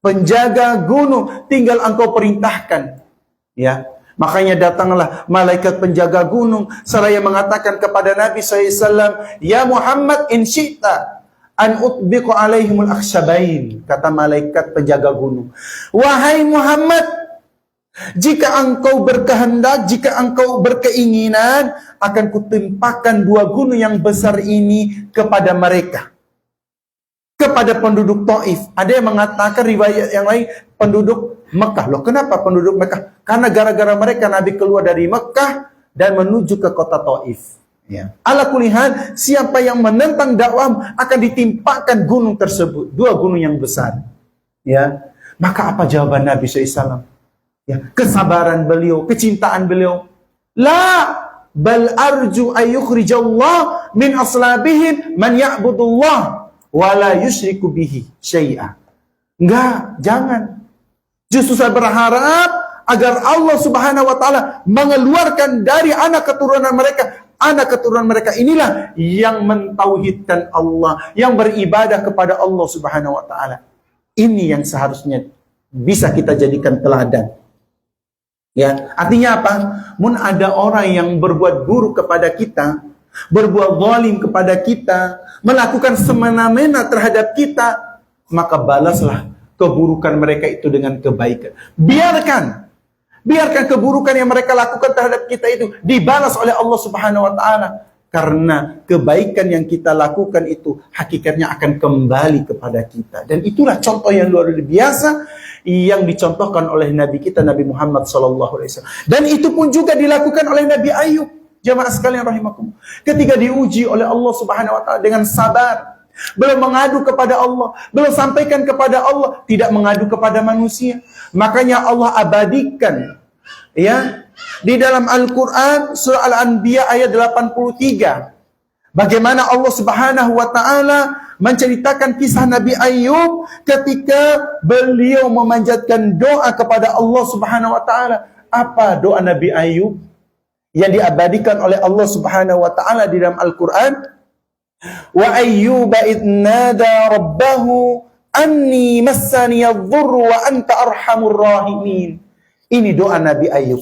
penjaga gunung, tinggal engkau perintahkan." Ya. Makanya datanglah malaikat penjaga gunung seraya mengatakan kepada Nabi SAW, "Ya Muhammad, in syi'ta an utbiqu alaihimul akhsyabain." Kata malaikat penjaga gunung, "Wahai Muhammad, jika engkau berkehendak, jika engkau berkeinginan, akan kutimpakan dua gunung yang besar ini kepada mereka." Kepada penduduk Taif. Ada yang mengatakan riwayat yang lain penduduk Mekah. Loh, kenapa penduduk Mekah? Karena gara-gara mereka Nabi keluar dari Mekah dan menuju ke kota Taif. Ya. Ala kulihan, siapa yang menentang dakwah akan ditimpakan gunung tersebut, dua gunung yang besar. Ya. Maka apa jawaban Nabi SAW? Ya. Kesabaran beliau, kecintaan beliau. La bal arju ayyukhrijallah min aslabihim man ya'budullah wala yusyriku bihi syai'a. Enggak, jangan. Justru saya berharap agar Allah Subhanahu wa taala mengeluarkan dari anak keturunan mereka inilah yang mentauhidkan Allah, yang beribadah kepada Allah Subhanahu wa taala. Ini yang seharusnya bisa kita jadikan teladan. Ya, artinya apa? Mun ada orang yang berbuat buruk kepada kita, berbuat zalim kepada kita, melakukan semena-mena terhadap kita, maka balaslah keburukan mereka itu dengan kebaikan. Biarkan Biarkan keburukan yang mereka lakukan terhadap kita itu dibalas oleh Allah Subhanahu wa taala. Karena kebaikan yang kita lakukan itu hakikatnya akan kembali kepada kita. Dan itulah contoh yang luar biasa yang dicontohkan oleh Nabi kita, Nabi Muhammad SAW. Dan itu pun juga dilakukan oleh Nabi Ayub. Jamaah sekalian rahimakumullah. Ketika diuji oleh Allah Subhanahu wa taala dengan sabar, belum mengadu kepada Allah, belum sampaikan kepada Allah, tidak mengadu kepada manusia. Makanya Allah abadikan ya di dalam Al-Quran surah Al-Anbiya ayat 83. Bagaimana Allah Subhanahu wa taala menceritakan kisah Nabi Ayub ketika beliau memanjatkan doa kepada Allah Subhanahu wa taala. Apa doa Nabi Ayub yang diabadikan oleh Allah Subhanahu wa taala di dalam Al-Quran? Wa ayyuba idh nada rabbahu anni massani adh-dhurru wa anta arhamur rahimin. Ini doa Nabi Ayub.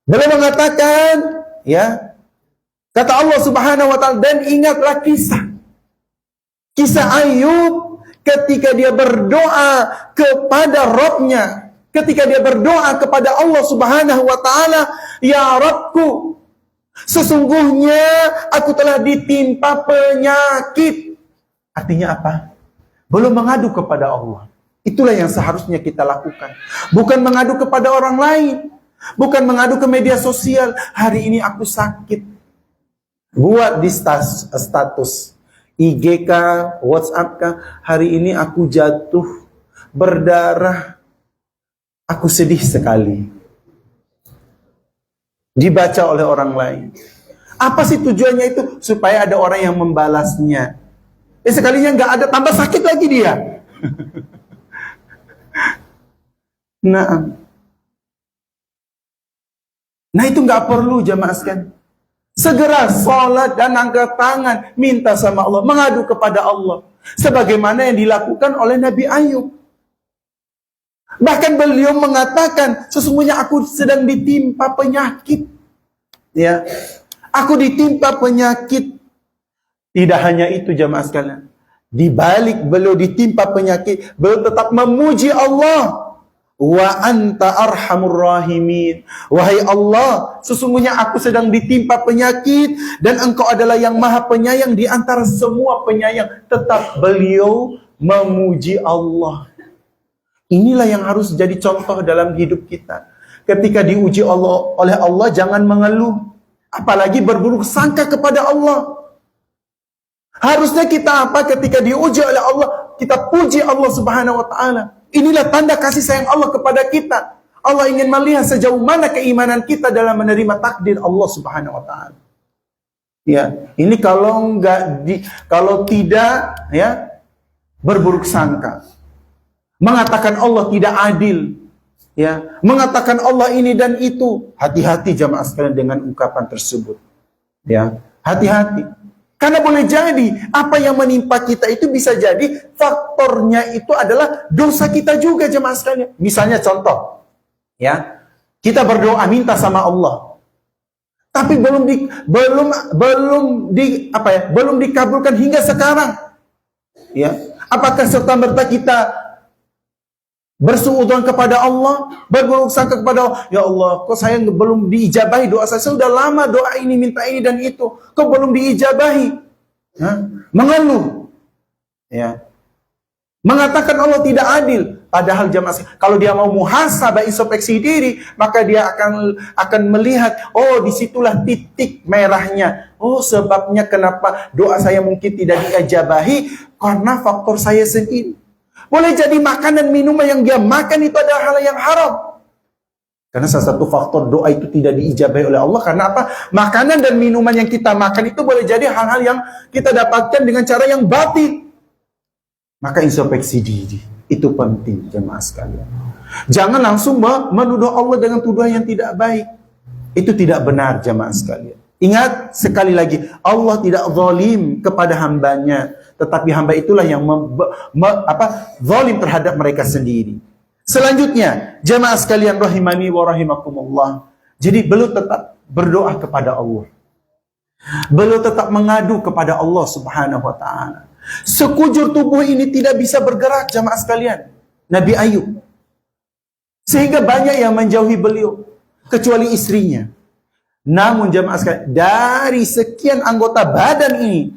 Beliau mengatakan, ya, kata Allah Subhanahu wa taala, dan ingatlah kisah Ayub ketika dia berdoa kepada Rabb-nya, ketika dia berdoa kepada Allah Subhanahu wa taala, ya Rabbku, sesungguhnya aku telah ditimpa penyakit. Artinya apa? Belum mengadu kepada Allah. Itulah yang seharusnya kita lakukan. Bukan mengadu kepada orang lain. Bukan mengadu ke media sosial. Hari ini aku sakit. Buat di status IG kah, WhatsApp kah, hari ini aku jatuh berdarah. Aku sedih sekali. Dibaca oleh orang lain. Apa sih tujuannya itu? Supaya ada orang yang membalasnya. Sekalinya nggak ada, tambah sakit lagi dia. Nah itu nggak perlu jamaah sekalian. Segera sholat dan angkat tangan, minta sama Allah, mengadu kepada Allah. Sebagaimana yang dilakukan oleh Nabi Ayub. Bahkan beliau mengatakan, sesungguhnya aku sedang ditimpa penyakit. Ya, aku ditimpa penyakit. Tidak hanya itu jamaah sekalian. Di balik beliau ditimpa penyakit, beliau tetap memuji Allah. Wa anta arhamur rahimin. Wahai Allah, sesungguhnya aku sedang ditimpa penyakit dan engkau adalah yang maha penyayang di antara semua penyayang. Tetap beliau memuji Allah. Inilah yang harus jadi contoh dalam hidup kita. Ketika diuji oleh Allah, jangan mengeluh. Apalagi berburuk sangka kepada Allah. Harusnya kita apa? Ketika diuji oleh Allah, kita puji Allah Subhanahu wa taala. Inilah tanda kasih sayang Allah kepada kita. Allah ingin melihat sejauh mana keimanan kita dalam menerima takdir Allah Subhanahu wa taala. Ya, ini kalau tidak ya berburuk sangka. Mengatakan Allah tidak adil. Ya, mengatakan Allah ini dan itu. Hati-hati jamaah sekalian dengan ungkapan tersebut. Ya, hati-hati. Karena boleh jadi apa yang menimpa kita itu bisa jadi faktornya itu adalah dosa kita juga jemaah sekalian. Misalnya contoh, ya, kita berdoa minta sama Allah, tapi belum dikabulkan hingga sekarang. Ya, apakah serta merta kita bersuudzon kepada Allah, berburuk sangka kepada Allah, ya Allah, kok saya belum diijabahi doa saya sudah lama doa ini, minta ini dan itu, kok belum diijabahi? Mengeluh, ya, mengatakan Allah tidak adil. Padahal jamaah, kalau dia mau muhasabah, introspeksi diri, maka dia akan melihat, oh disitulah titik merahnya. Oh sebabnya kenapa doa saya mungkin tidak diijabahi karena faktor saya sendiri. Boleh jadi makanan minuman yang dia makan itu adalah hal yang haram. Karena salah satu faktor doa itu tidak diijabahi oleh Allah. Karena apa? Makanan dan minuman yang kita makan itu boleh jadi hal-hal yang kita dapatkan dengan cara yang batil. Maka introspeksi diri. Itu penting jemaah sekalian. Jangan langsung menuduh Allah dengan tuduhan yang tidak baik. Itu tidak benar jemaah sekalian. Ingat sekali lagi, Allah tidak zalim kepada hambanya. Tetapi hamba itulah yang zalim terhadap mereka sendiri. Selanjutnya, jamaah sekalian rahimani wa rahimakumullah. Jadi beliau tetap berdoa kepada Allah. Beliau tetap mengadu kepada Allah Subhanahu wa taala. Sekujur tubuh ini tidak bisa bergerak jamaah sekalian. Nabi Ayub Sehingga banyak yang menjauhi beliau, kecuali istrinya. Namun jamaah sekalian, dari sekian anggota badan ini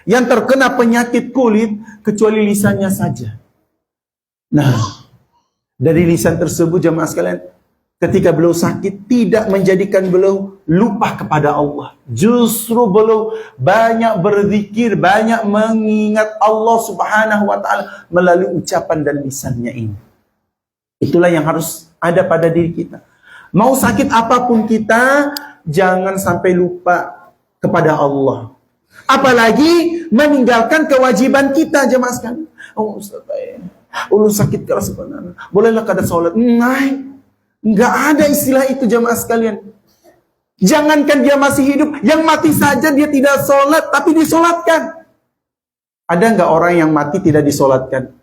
yang terkena penyakit kulit, kecuali lisannya saja. Nah, dari lisan tersebut jamaah sekalian, ketika beliau sakit, tidak menjadikan beliau lupa kepada Allah. Justru beliau banyak berzikir, banyak mengingat Allah Subhanahu wa ta'ala melalui ucapan dan lisannya ini. Itulah yang harus ada pada diri kita. Mau sakit apapun kita, jangan sampai lupa kepada Allah. Apalagi meninggalkan kewajiban kita, jemaah sekalian. Oh Ustaz, ulun sakit keras sebenarnya. Bolehlah kada sholat? Enggak ada istilah itu, jemaah sekalian. Jangankan dia masih hidup, yang mati saja dia tidak sholat, tapi disolatkan. Ada enggak orang yang mati tidak disolatkan?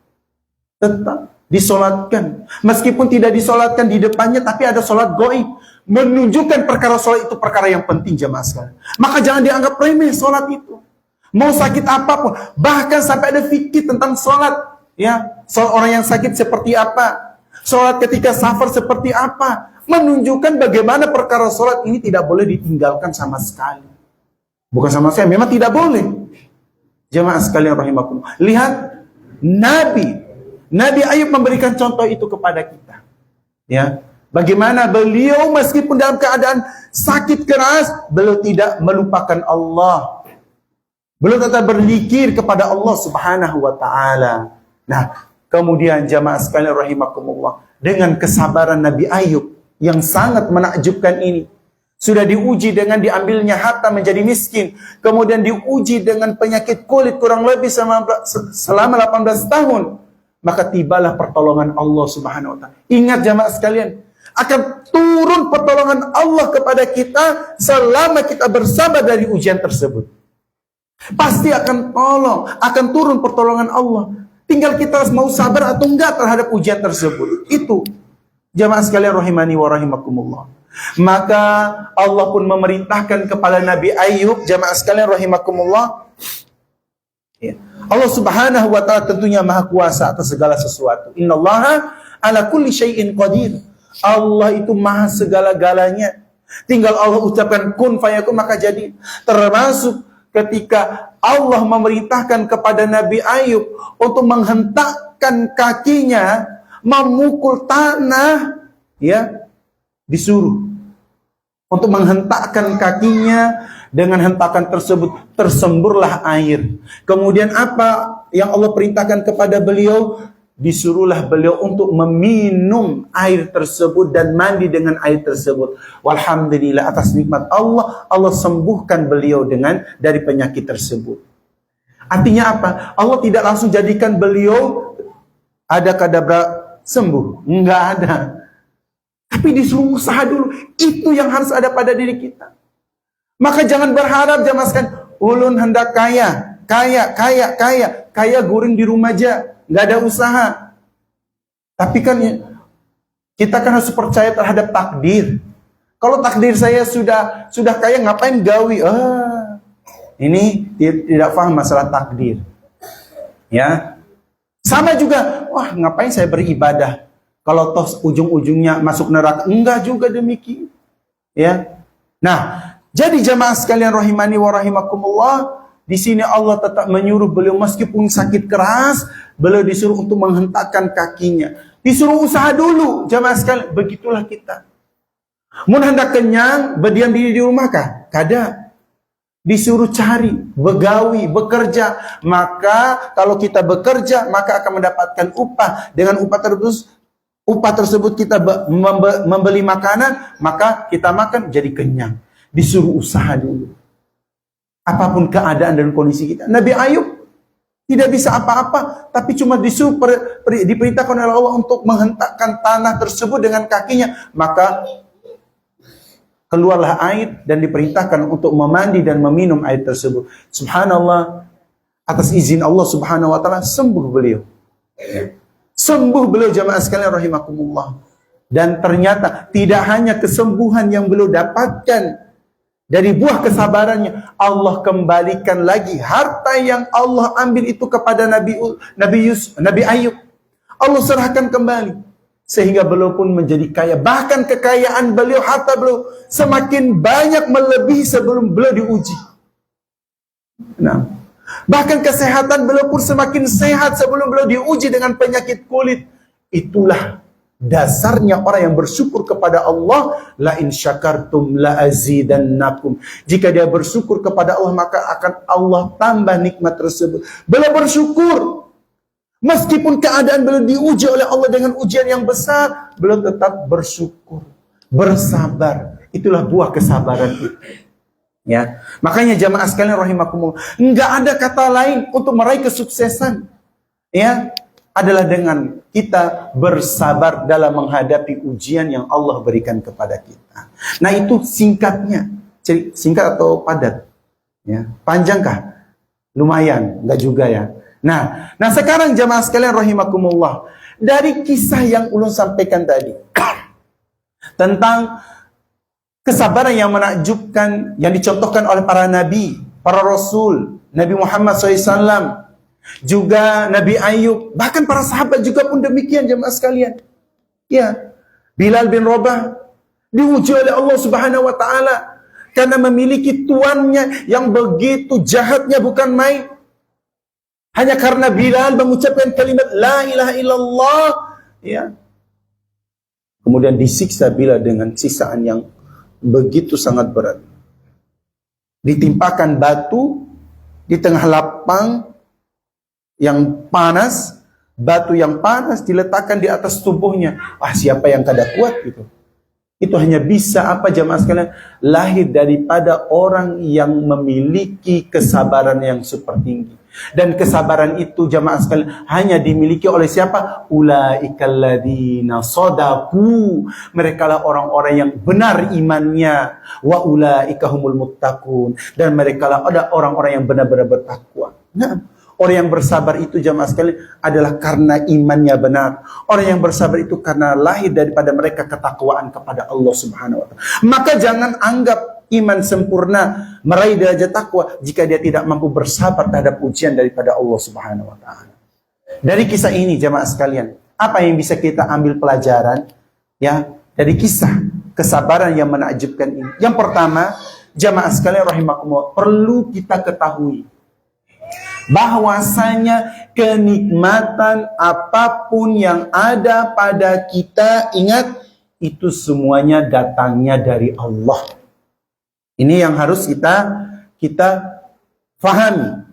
Tetap disolatkan. Meskipun tidak disolatkan di depannya, tapi ada sholat gaib. Menunjukkan perkara sholat itu perkara yang penting, jemaah sekalian. Maka jangan dianggap remeh sholat itu. Mau sakit apapun, bahkan sampai ada fikih tentang sholat. Ya, sholat orang yang sakit seperti apa? Sholat ketika safar seperti apa? Menunjukkan bagaimana perkara sholat ini tidak boleh ditinggalkan sama sekali. Bukan sama sekali, memang tidak boleh. Jemaah sekalian rahimakumullah. Lihat, Nabi Ayub memberikan contoh itu kepada kita. Ya, bagaimana beliau meskipun dalam keadaan sakit keras, beliau tidak melupakan Allah. Beliau tetap berzikir kepada Allah Subhanahu wa ta'ala. Nah, kemudian jamaah sekalian rahimakumullah, dengan kesabaran Nabi Ayub yang sangat menakjubkan ini, sudah diuji dengan diambilnya harta menjadi miskin, kemudian diuji dengan penyakit kulit kurang lebih selama 18 tahun, maka tibalah pertolongan Allah Subhanahu wa ta'ala. Ingat jamaah sekalian, akan turun pertolongan Allah kepada kita selama kita bersabar dari ujian tersebut. Pasti akan turun pertolongan Allah. Tinggal kita mau sabar atau enggak terhadap ujian tersebut. Itu jamaah sekalian rahimani wa rahimakumullah. Maka Allah pun memerintahkan kepada Nabi Ayub, jamaah sekalian rahimakumullah. Ya. Allah Subhanahu wa ta'ala tentunya maha kuasa atas segala sesuatu. Innallaha ala kulli syai'in qadir. Allah itu maha segala-galanya. Tinggal Allah ucapkan kun fayakun maka jadi. Termasuk ketika Allah memerintahkan kepada Nabi Ayub untuk menghentakkan kakinya memukul tanah, ya, disuruh untuk menghentakkan kakinya. Dengan hentakan tersebut tersemburlah air. Kemudian apa yang Allah perintahkan kepada beliau? Disuruhlah beliau untuk meminum air tersebut dan mandi dengan air tersebut. Walhamdulillah atas nikmat Allah, Allah sembuhkan beliau dari penyakit tersebut. Artinya apa? Allah tidak langsung jadikan beliau ada kadabra sembuh. Enggak ada. Tapi disuruh usaha dulu. Itu yang harus ada pada diri kita. Maka jangan berharap jamaah sekalian, ulun hendak kaya guring di rumah aja, nggak ada usaha. Tapi kan kita kan harus percaya terhadap takdir. Kalau takdir saya sudah kaya, ngapain gawi? Ini tidak paham masalah takdir. Ya, sama juga. Wah, ngapain saya beribadah? Kalau toh ujung-ujungnya masuk neraka, enggak juga demikian. Ya, nah. Jadi jamaah sekalian rahimani wa rahimakumullah, di sini Allah tetap menyuruh beliau meskipun sakit keras, beliau disuruh untuk menghentakkan kakinya. Disuruh usaha dulu, jamaah sekalian. Begitulah kita. Mun hendak kenyang, berdiam diri di rumah kah? Kada. Disuruh cari, begawi, bekerja. Maka kalau kita bekerja, maka akan mendapatkan upah. Dengan upah tersebut kita membeli makanan, maka kita makan jadi kenyang. Disuruh usaha dulu. Apapun keadaan dan kondisi kita. Nabi Ayub tidak bisa apa-apa, tapi cuma disuruh diperintahkan oleh Allah untuk menghentakkan tanah tersebut dengan kakinya. Maka keluarlah air dan diperintahkan untuk memandi dan meminum air tersebut. Subhanallah, atas izin Allah Subhanahu wa ta'ala sembuh beliau. Sembuh beliau jamaah sekalian rahimakumullah. Dan ternyata tidak hanya kesembuhan yang beliau dapatkan dari buah kesabarannya, Allah kembalikan lagi harta yang Allah ambil itu kepada Nabi Ayub. Allah serahkan kembali. sehingga beliau pun menjadi kaya. Bahkan kekayaan beliau, harta beliau semakin banyak melebihi sebelum beliau diuji. Nah, bahkan kesehatan beliau pun semakin sehat sebelum beliau diuji dengan penyakit kulit. Itulah dasarnya orang yang bersyukur kepada Allah. La in syakartum la azidannakum. Jika dia bersyukur kepada Allah, maka akan Allah tambah nikmat tersebut. Beliau bersyukur. Meskipun keadaan beliau diuji oleh Allah dengan ujian yang besar, beliau tetap bersyukur, bersabar. Itulah buah kesabaran itu. Ya, makanya jamaah sekalian rahimakumullah, enggak ada kata lain untuk meraih kesuksesan. Ya, adalah dengan kita bersabar dalam menghadapi ujian yang Allah berikan kepada kita. Nah, itu singkatnya. Singkat atau padat? Ya, panjangkah? Lumayan, enggak juga ya. Nah sekarang jamaah sekalian rahimakumullah, dari kisah yang ulun sampaikan tadi tentang kesabaran yang menakjubkan yang dicontohkan oleh para nabi, para rasul, Nabi Muhammad SAW, juga Nabi Ayub, bahkan para sahabat juga pun demikian jamaah sekalian. Ya, Bilal bin Rabah diuji oleh Allah Subhanahu wa taala karena memiliki tuannya yang begitu jahatnya bukan main. Hanya karena Bilal mengucapkan kalimat La ilaha illallah, ya. Kemudian disiksa Bilal dengan siksaan yang begitu sangat berat. Ditimpakan batu di tengah lapang yang panas, batu yang panas diletakkan di atas tubuhnya. Siapa yang kada kuat gitu. Itu hanya bisa apa jamaah sekalian? Lahir daripada orang yang memiliki kesabaran yang super tinggi. Dan kesabaran itu jamaah sekalian hanya dimiliki oleh siapa? Ulaikal ladzina shadaku. Mereka lah orang-orang yang benar imannya. Wa ulaika humul muttaqun. Dan mereka lah ada orang-orang yang benar-benar bertakwa. Nah, orang yang bersabar itu jamaah sekalian adalah karena imannya benar. Orang yang bersabar itu karena lahir daripada mereka ketakwaan kepada Allah Subhanahu wa taala. Maka jangan anggap iman sempurna, meraih derajat takwa jika dia tidak mampu bersabar terhadap ujian daripada Allah Subhanahu wa taala. Dari kisah ini jamaah sekalian, apa yang bisa kita ambil pelajaran ya dari kisah kesabaran yang menakjubkan ini? Yang pertama, jamaah sekalian rahimakumullah, perlu kita ketahui bahwasanya kenikmatan apapun yang ada pada kita, ingat, itu semuanya datangnya dari Allah. Ini yang harus kita fahami.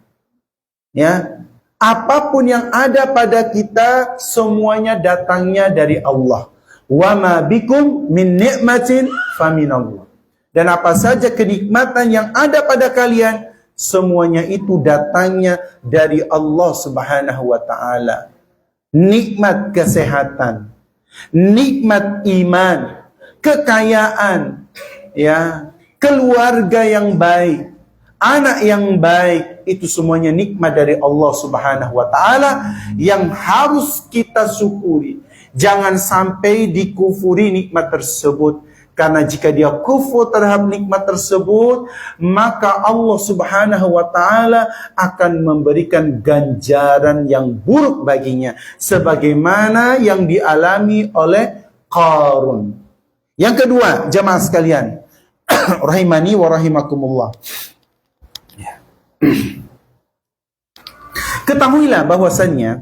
Ya, apapun yang ada pada kita semuanya datangnya dari Allah. Wa ma bikum min ni'matin faminallah. Dan apa saja kenikmatan yang ada pada kalian, semuanya itu datangnya dari Allah Subhanahu wa taala. Nikmat kesehatan, nikmat iman, kekayaan, ya, keluarga yang baik, anak yang baik, itu semuanya nikmat dari Allah Subhanahu wa taala yang harus kita syukuri. Jangan sampai dikufuri nikmat tersebut. Karena jika dia kufur terhadap nikmat tersebut, maka Allah Subhanahu wa taala akan memberikan ganjaran yang buruk baginya, sebagaimana yang dialami oleh Qarun. Yang kedua, jamaah sekalian, rahimani wa rahimakumullah. Ketahuilah bahwasannya,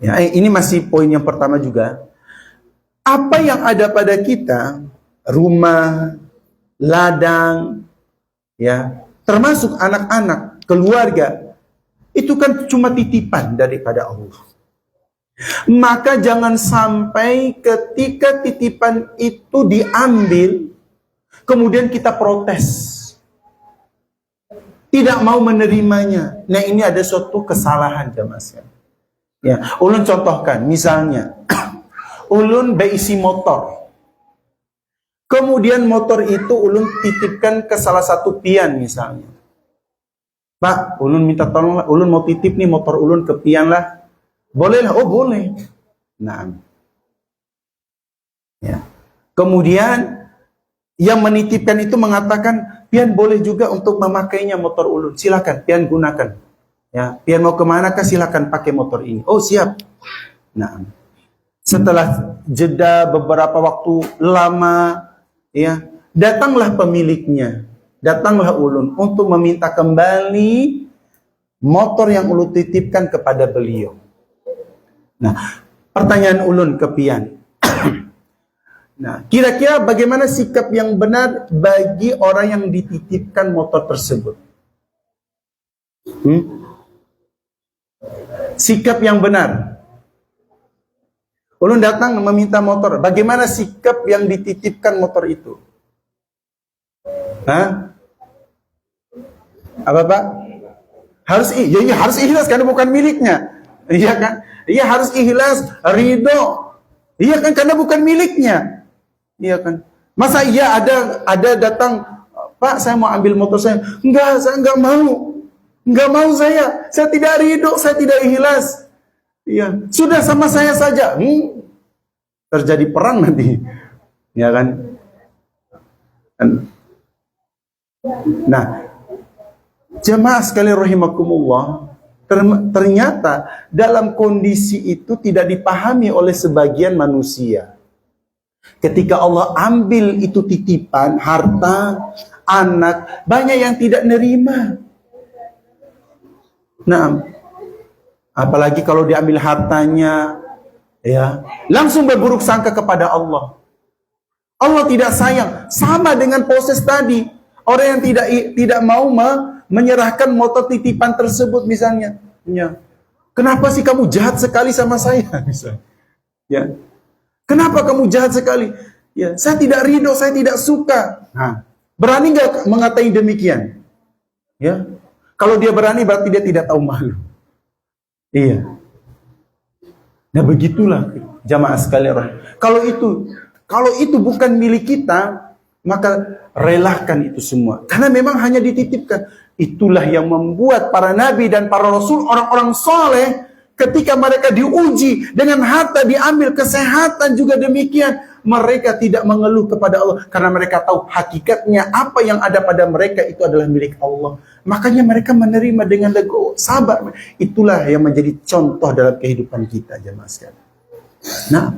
ya, ini masih poin yang pertama juga. Apa yang ada pada kita, rumah, ladang, ya, termasuk anak-anak, keluarga, itu kan cuma titipan daripada Allah. Maka jangan sampai ketika titipan itu diambil, kemudian kita protes, tidak mau menerimanya. Nah, ini ada suatu kesalahan jemaah. Ya, ulun contohkan, misalnya ulun beisi motor. Kemudian motor itu ulun titipkan ke salah satu pian misalnya. Pak, ulun minta tolong, ulun mau titip nih motor ulun ke pian lah. Boleh lah? Oh boleh. Nah, ya. Kemudian yang menitipkan itu mengatakan, pian boleh juga untuk memakainya motor ulun. Silakan, pian gunakan. Ya, pian mau kemana kah silakan pakai motor ini. Oh siap. Nah, Setelah jeda beberapa waktu lama, ya, datanglah pemiliknya, datanglah ulun untuk meminta kembali motor yang ulun titipkan kepada beliau. Nah, pertanyaan ulun ke pian. Nah, kira-kira bagaimana sikap yang benar bagi orang yang dititipkan motor tersebut? Sikap yang benar. Ulun datang meminta motor. Bagaimana sikap yang dititipkan motor itu? Hah? Apa Pak? Harus harus ikhlas karena bukan miliknya. Iya kan? Iya harus ikhlas, ridho. Iya kan karena bukan miliknya. Iya kan? Masa iya ada datang, Pak saya mau ambil motor saya. Enggak, saya enggak mau. Enggak mau saya. Saya tidak ridho, saya tidak ikhlas. Iya, sudah sama saya saja. Terjadi perang nanti. Ya kan? Nah, jemaah sekalian rahimakumullah, ternyata dalam kondisi itu tidak dipahami oleh sebagian manusia. Ketika Allah ambil itu titipan, harta, anak, banyak yang tidak nerima. Nah, apalagi kalau diambil hartanya, ya, langsung berburuk sangka kepada Allah. Allah tidak sayang. Sama dengan proses tadi, orang yang tidak mau menyerahkan motor titipan tersebut misalnya. Ya. Kenapa sih kamu jahat sekali sama saya? Misalnya. Ya. Kenapa kamu jahat sekali? Ya, saya tidak ridho, saya tidak suka. Nah, berani nggak mengatai demikian? Ya. Kalau dia berani berarti dia tidak tahu malu. Iya. Nah begitulah jamaah sekalian. Kalau itu bukan milik kita, maka relakan itu semua. Karena memang hanya dititipkan. Itulah yang membuat para nabi dan para rasul, orang-orang soleh, ketika mereka diuji dengan harta diambil, kesehatan juga demikian. Mereka tidak mengeluh kepada Allah karena mereka tahu hakikatnya apa yang ada pada mereka itu adalah milik Allah. Makanya mereka menerima dengan legowo, sabar. Itulah yang menjadi contoh dalam kehidupan kita jemaah sekalian. Nah,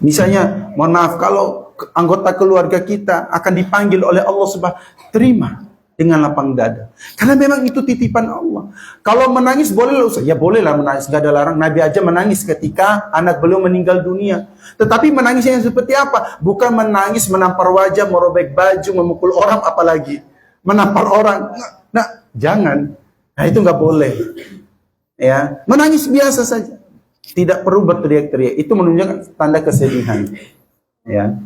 misalnya, mohon maaf kalau anggota keluarga kita akan dipanggil oleh Allah Subhanahu, terima dengan lapang dada. Karena memang itu titipan Allah. Kalau menangis boleh, ya bolehlah menangis, gak ada larang. Nabi aja menangis ketika anak beliau meninggal dunia. Tetapi menangisnya yang seperti apa? Bukan menangis menampar wajah, merobek baju, memukul orang, apalagi menampar orang. Nah, jangan. Nah, itu nggak boleh. Ya, menangis biasa saja. Tidak perlu berteriak-teriak. Itu menunjukkan tanda kesedihan. Ya.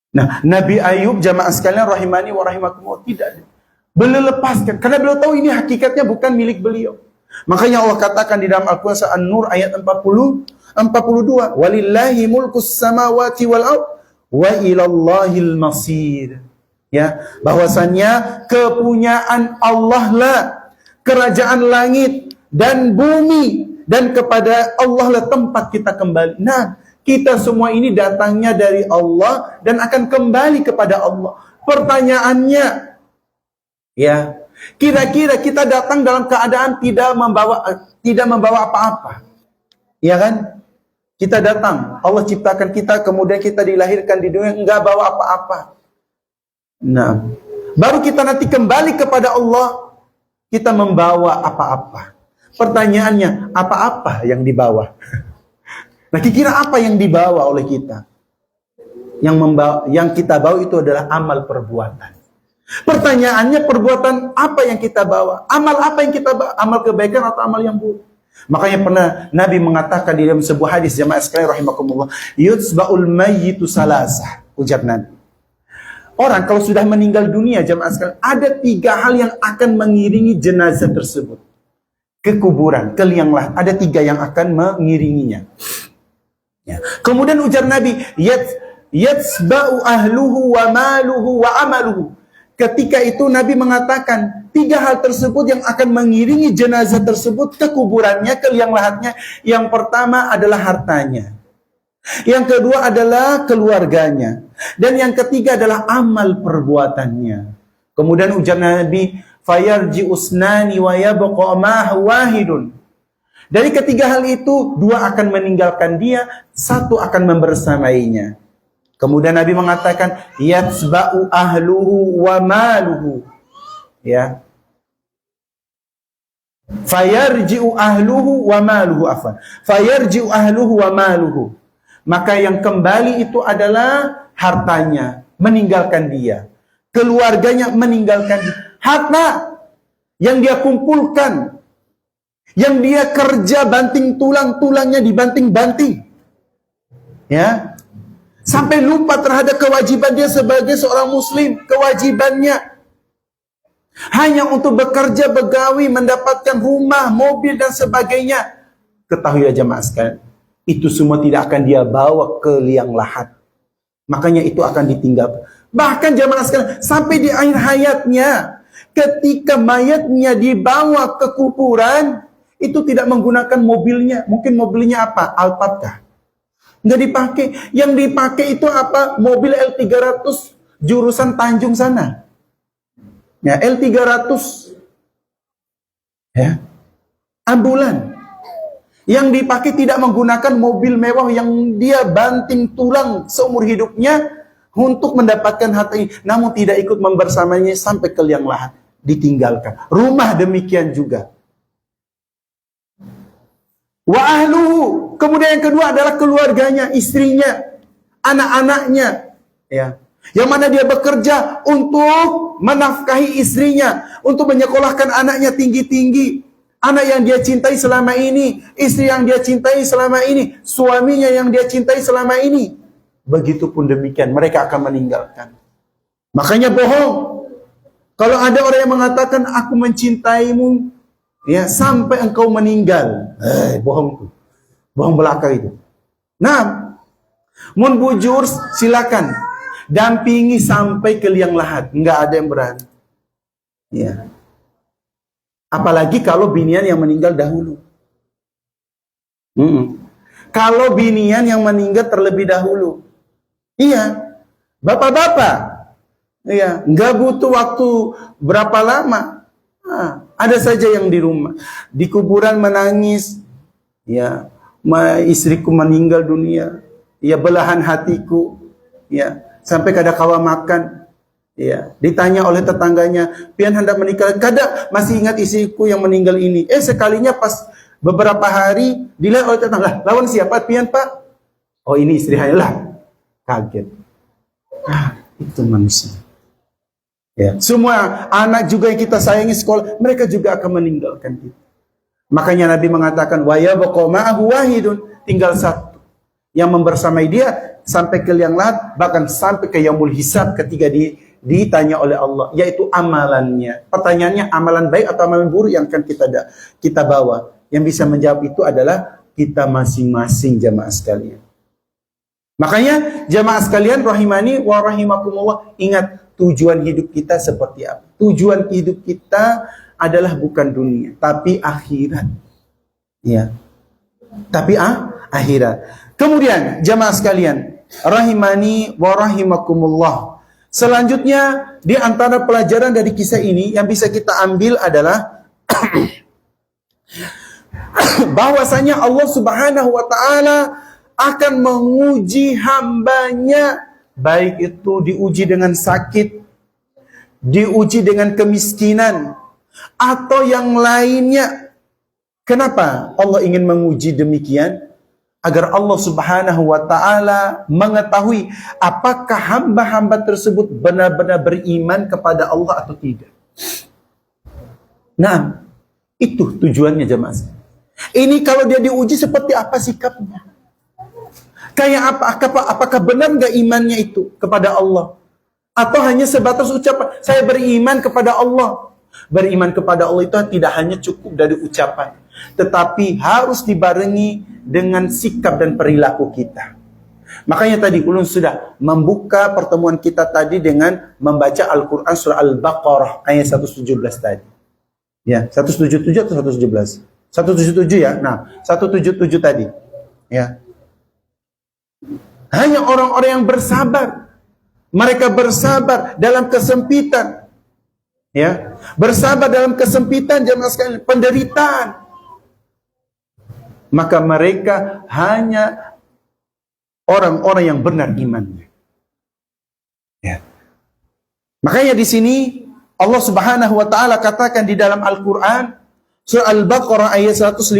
Nah, Nabi Ayub jamaah sekalian rahimani wa rahimakumullah tidak. Beliau lepaskan karena beliau tahu ini hakikatnya bukan milik beliau. Makanya Allah katakan di dalam Al-Qur'an An-Nur ayat 42, walillahi mulkus samawati wal ard wa ilallahil masir. Ya, bahwasannya kepunyaan Allah lah kerajaan langit dan bumi, dan kepada Allah lah tempat kita kembali. Nah, kita semua ini datangnya dari Allah dan akan kembali kepada Allah. Pertanyaannya, ya, kira-kira kita datang dalam keadaan tidak membawa apa-apa, ya kan? Kita datang, Allah ciptakan kita, kemudian kita dilahirkan di dunia enggak bawa apa-apa. Nah, baru kita nanti kembali kepada Allah, kita membawa apa-apa. Pertanyaannya, apa-apa yang dibawa? Nah, kira-kira apa yang dibawa oleh kita? Yang kita bawa itu adalah amal perbuatan. Pertanyaannya, perbuatan apa yang kita bawa? Amal apa yang kita bawa? Amal kebaikan atau amal yang buruk? Makanya pernah Nabi mengatakan di dalam sebuah hadis, jamaah sekalian rahimakumullah, yutsba'ul mayyitu salasah, ujar Nabi. Orang kalau sudah meninggal dunia, jamaah sekalian, ada 3 hal yang akan mengiringi jenazah tersebut ke kuburan, ke liang lahat. Ada 3 yang akan mengiringinya. Ya. Kemudian ujar Nabi, yatsba'u ahluhu wa maluhu wa amaluhu. Ketika itu Nabi mengatakan 3 hal tersebut yang akan mengiringi jenazah tersebut ke kuburannya, ke liang lahatnya. Yang pertama adalah hartanya. Yang kedua adalah keluarganya. Dan yang ketiga adalah amal perbuatannya. Kemudian ujar Nabi, fayarji usnani wa yabqa ma wahidun. Dari ketiga hal itu, dua akan meninggalkan dia, satu akan membersamainya. Kemudian Nabi mengatakan, yatsba'u ahluhu wa maluhu. Ya. Fayarji'u ahluhu wa maluhu afwan. Fayarji'u ahluhu wa maluhu. Maka yang kembali itu adalah hartanya, meninggalkan dia. Keluarganya meninggalkan dia. Harta yang dia kumpulkan, yang dia kerja banting tulang, tulangnya dibanting-banting. Ya. Sampai lupa terhadap kewajiban dia sebagai seorang muslim, kewajibannya hanya untuk bekerja, begawi, mendapatkan rumah, mobil dan sebagainya. Ketahuilah jemaah sekalian, itu semua tidak akan dia bawa ke liang lahat. Makanya itu akan ditinggal. Bahkan jemaah sekalian, sampai di akhir hayatnya, ketika mayatnya dibawa ke kuburan, itu tidak menggunakan mobilnya. Mungkin mobilnya apa? Alphard kah? Nggak dipakai. Yang dipakai itu apa? Mobil L300 jurusan Tanjung sana. Ya, L300. Ya. Ambulan. Yang dipakai tidak menggunakan mobil mewah yang dia banting tulang seumur hidupnya untuk mendapatkan harta ini. Namun tidak ikut membersamanya sampai ke liang lahat. Ditinggalkan. Rumah demikian juga. Wa ahluhu. Kemudian yang kedua adalah keluarganya, istrinya, anak-anaknya. Ya. Yang mana dia bekerja untuk menafkahi istrinya, untuk menyekolahkan anaknya tinggi-tinggi. Anak yang dia cintai selama ini, istri yang dia cintai selama ini, suaminya yang dia cintai selama ini. Begitupun demikian, mereka akan meninggalkan. Makanya bohong. Kalau ada orang yang mengatakan, aku mencintaimu, ya, sampai engkau meninggal. Bohong tuh. Bohong belaka itu. Nah, mun bujur silakan. Dampingi sampai ke liang lahat. Enggak ada yang berani. Ya. Apalagi kalau binian yang meninggal dahulu. Kalau binian yang meninggal terlebih dahulu. Iya. Bapak-bapak. Iya. Enggak butuh waktu berapa lama. Ada saja yang di rumah, di kuburan menangis, ya, istriku meninggal dunia, ya, belahan hatiku, ya, sampai kada kawa makan, ya, ditanya oleh tetangganya, pian hendak menikah, kada masih ingat istriku yang meninggal ini, sekalinya pas beberapa hari dilihat oleh tetangga, lawan siapa pian pak? Oh ini istri hayalah, kaget, itu manusia. Ya. Semua anak juga yang kita sayangi sekolah, mereka juga akan meninggalkan kita. Makanya Nabi mengatakan, wa yabqa ma'ahu wahidun, tinggal satu yang membersamai dia sampai ke liang lahat, bahkan sampai ke yaumul hisab ketika ditanya oleh Allah, yaitu amalannya. Pertanyaannya amalan baik atau amalan buruk yang akan kita bawa. Yang bisa menjawab itu adalah kita masing-masing jamaah sekalian. Makanya jamaah sekalian rahimani wa rahimakumullah, ingat tujuan hidup kita seperti apa? Tujuan hidup kita adalah bukan dunia, tapi akhirat. Ya. Tapi akhirat. Kemudian jamaah sekalian, rahimani wa rahimakumullah. Selanjutnya di antara pelajaran dari kisah ini yang bisa kita ambil adalah bahwasanya Allah Subhanahu wa taala akan menguji hambanya, baik itu diuji dengan sakit, diuji dengan kemiskinan, atau yang lainnya. Kenapa Allah ingin menguji demikian? Agar Allah Subhanahu wa taala mengetahui apakah hamba-hamba tersebut benar-benar beriman kepada Allah atau tidak. Nah, itu tujuannya jemaah. Ini kalau dia diuji seperti apa sikapnya? Kayak apa? Apakah benar nggak imannya itu kepada Allah? Atau hanya sebatas ucapan, saya beriman kepada Allah. Beriman kepada Allah itu tidak hanya cukup dari ucapan, tetapi harus dibarengi dengan sikap dan perilaku kita. Makanya tadi ulun sudah membuka pertemuan kita tadi dengan membaca Al-Quran surah Al-Baqarah ayat 117 tadi. Ya, 177 atau 117? 177 ya. Nah, 177 tadi. Ya. Hanya orang-orang yang bersabar. Mereka bersabar dalam kesempitan. Ya, bersabar dalam kesempitan jemaah sekalian, penderitaan. maka mereka hanya orang-orang yang benar imannya. Ya. Makanya di sini Allah Subhanahu wa taala katakan di dalam Al-Qur'an surah Al-Baqarah ayat 155,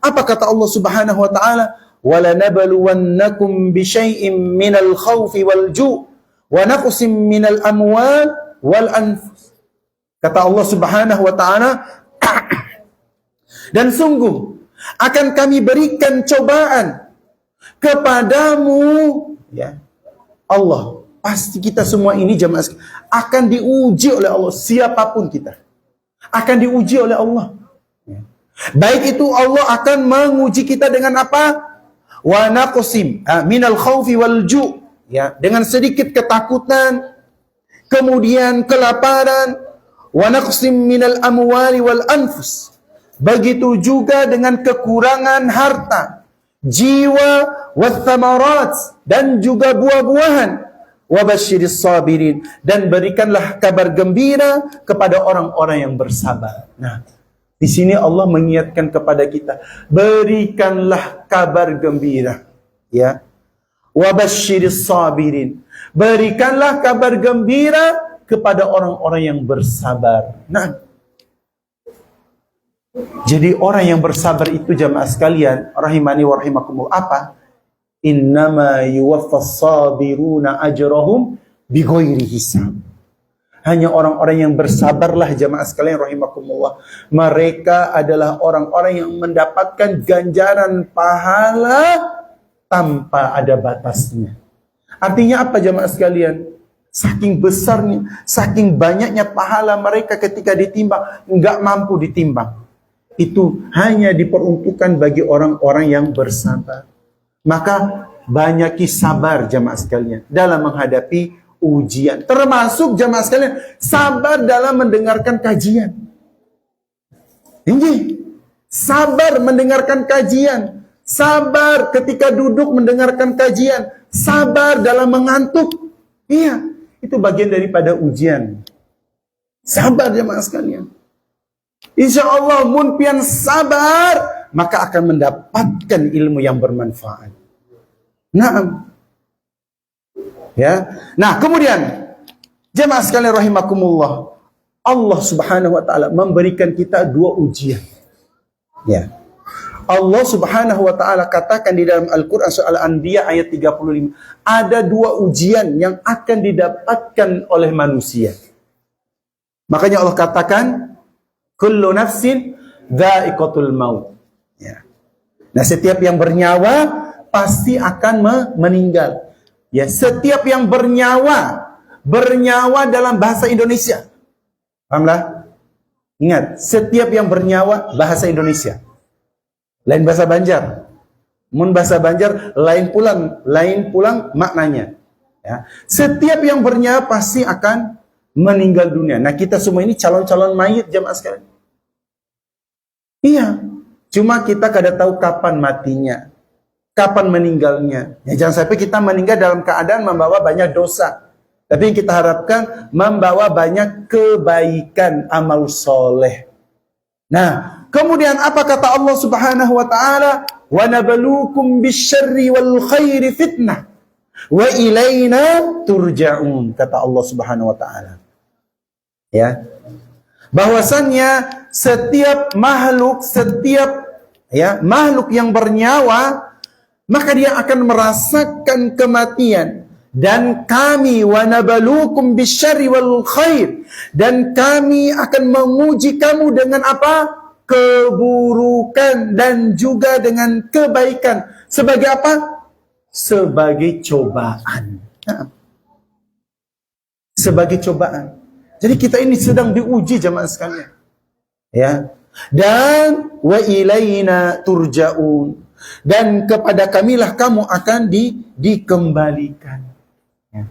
apa kata Allah Subhanahu wa taala? "Wala nabluwannakum bi syai'in minal khaufi wal ju' wa naqsim minal amwal wal anfus." Kata Allah Subhanahu wa taala, dan sungguh akan kami berikan cobaan kepadamu, ya Allah. Pasti kita semua ini jemaah akan diuji oleh Allah, siapapun kita akan diuji oleh Allah. Baik itu Allah akan menguji kita dengan apa? Wa naqsim minal khaufi wal ju', ya, dengan sedikit ketakutan, kemudian kelaparan, wa naqsim minal amwali wal anfus. Begitu juga dengan kekurangan harta, jiwa, wathamarat, dan juga buah-buahan. Wabasyiris sabirin, dan berikanlah kabar gembira kepada orang-orang yang bersabar. Nah, di sini Allah mengingatkan kepada kita, berikanlah kabar gembira, ya. Wabasyiris sabirin, berikanlah kabar gembira kepada orang-orang yang bersabar. Nah, jadi orang yang bersabar itu jamaah sekalian, rahimani wa rahimakumullah, apa? Innama yuwaffas sabiruna ajrahum bighairi hisab. Hanya orang-orang yang bersabarlah jamaah sekalian rahimakumullah, mereka adalah orang-orang yang mendapatkan ganjaran pahala tanpa ada batasnya. Artinya apa jamaah sekalian? Saking besarnya, saking banyaknya pahala mereka ketika ditimbang, enggak mampu ditimbang. Itu hanya diperuntukkan bagi orang-orang yang bersabar. Maka banyaki sabar jamaah sekalian dalam menghadapi ujian. Termasuk jamaah sekalian sabar dalam mendengarkan kajian. Ini sabar mendengarkan kajian, sabar ketika duduk mendengarkan kajian, sabar dalam mengantuk. Iya, itu bagian daripada ujian. Sabar jamaah sekalian. Insya Allah mun pian sabar, maka akan mendapatkan ilmu yang bermanfaat. Naam. Ya. Nah, kemudian jemaah sekalian rahimakumullah, Allah Subhanahu wa taala memberikan kita dua ujian. Ya. Allah Subhanahu wa taala katakan di dalam Al-Qur'an surah Al-Anbiya ayat 35, ada dua ujian yang akan didapatkan oleh manusia. Makanya Allah katakan, kullu nafsin dha'iqatul maut. Ya. Nah, setiap yang bernyawa pasti akan meninggal. Ya, setiap yang bernyawa dalam bahasa Indonesia. Pahamlah? Ingat, setiap yang bernyawa bahasa Indonesia. Lain bahasa Banjar. Mun bahasa Banjar lain pulang maknanya. Ya. Setiap yang bernyawa pasti akan meninggal dunia. Nah, kita semua ini calon-calon mayit jamaah sekalian. Iya. Cuma kita kada tahu kapan matinya, kapan meninggalnya. Ya, jangan sampai kita meninggal dalam keadaan membawa banyak dosa. Tapi yang kita harapkan membawa banyak kebaikan, amal soleh. Nah, kemudian apa kata Allah Subhanahu wa taala? Wa nabluukum bisyarri wal khairi fitnah wa ilaina turja'un, kata Allah Subhanahu wa taala. Ya. Bahwasannya setiap makhluk yang bernyawa, maka dia akan merasakan kematian. Dan kami wa nabluukum bisyarri wal khair, dan kami akan menguji kamu dengan apa? Keburukan dan juga dengan kebaikan. Sebagai apa? Sebagai cobaan. Sebagai cobaan. Jadi kita ini sedang diuji jamaah sekalian. Ya. Dan wa ilaina turja'un, dan kepada kamilah kamu akan dikembalikan. Ya.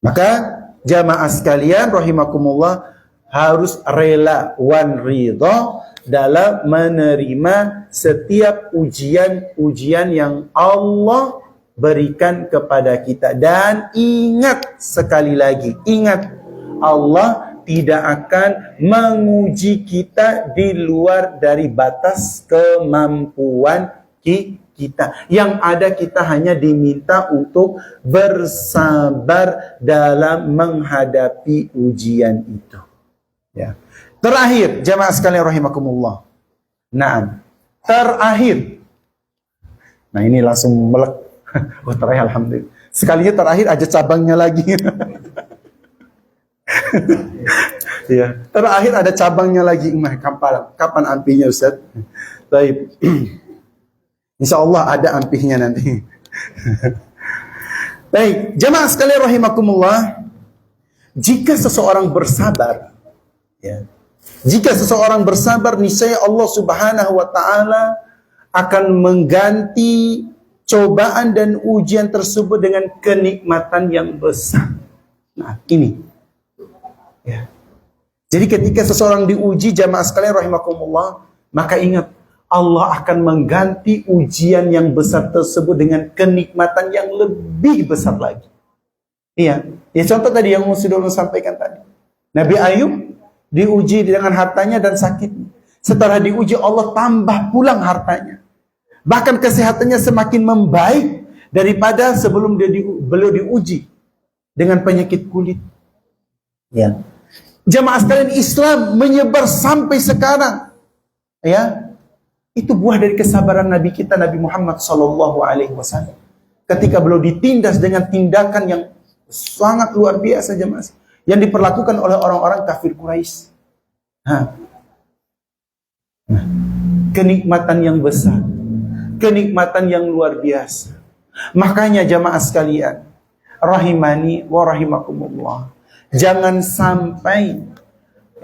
Maka jamaah sekalian rahimakumullah, harus rela wan ridha dalam menerima setiap ujian-ujian yang Allah berikan kepada kita. Dan ingat sekali lagi, ingat, Allah tidak akan menguji kita di luar dari batas kemampuan kita. Yang ada kita hanya diminta untuk bersabar dalam menghadapi ujian itu. Ya. Terakhir, jamaah sekalian rahimakumullah. Naam. Terakhir. Nah, ini langsung melek. Oh, terakhir alhamdulillah. Sekalinya terakhir aja cabangnya lagi. Ya, terakhir ada cabangnya lagi. Kapan ampihnya Ustaz? Baik. Insya Allah ada ampihnya nanti. Baik, jemaah sekalian rahimakumullah. Jika seseorang bersabar, ya, jika seseorang bersabar, niscaya Allah Subhanahu wa taala akan mengganti cobaan dan ujian tersebut dengan kenikmatan yang besar. Nah, ini. Ya. Jadi ketika seseorang diuji, jamaah sekalian rahimakumullah, maka ingat, Allah akan mengganti ujian yang besar tersebut dengan kenikmatan yang lebih besar lagi. Iya. Ya, contoh tadi yang sudah sampaikan tadi. Nabi Ayub diuji dengan hartanya dan sakitnya. Setelah diuji, Allah tambah pulang hartanya. Bahkan kesehatannya semakin membaik daripada sebelum beliau diuji dengan penyakit kulit. Ya. Jamaah sekalian, Islam menyebar sampai sekarang. Ya. Itu buah dari kesabaran Nabi kita, Nabi Muhammad SAW. Ketika beliau ditindas dengan tindakan yang sangat luar biasa, jemaah, yang diperlakukan oleh orang-orang kafir Quraisy. Kenikmatan yang besar, kenikmatan yang luar biasa. Makanya jamaah sekalian, rahimani wa rahimakumullah, jangan sampai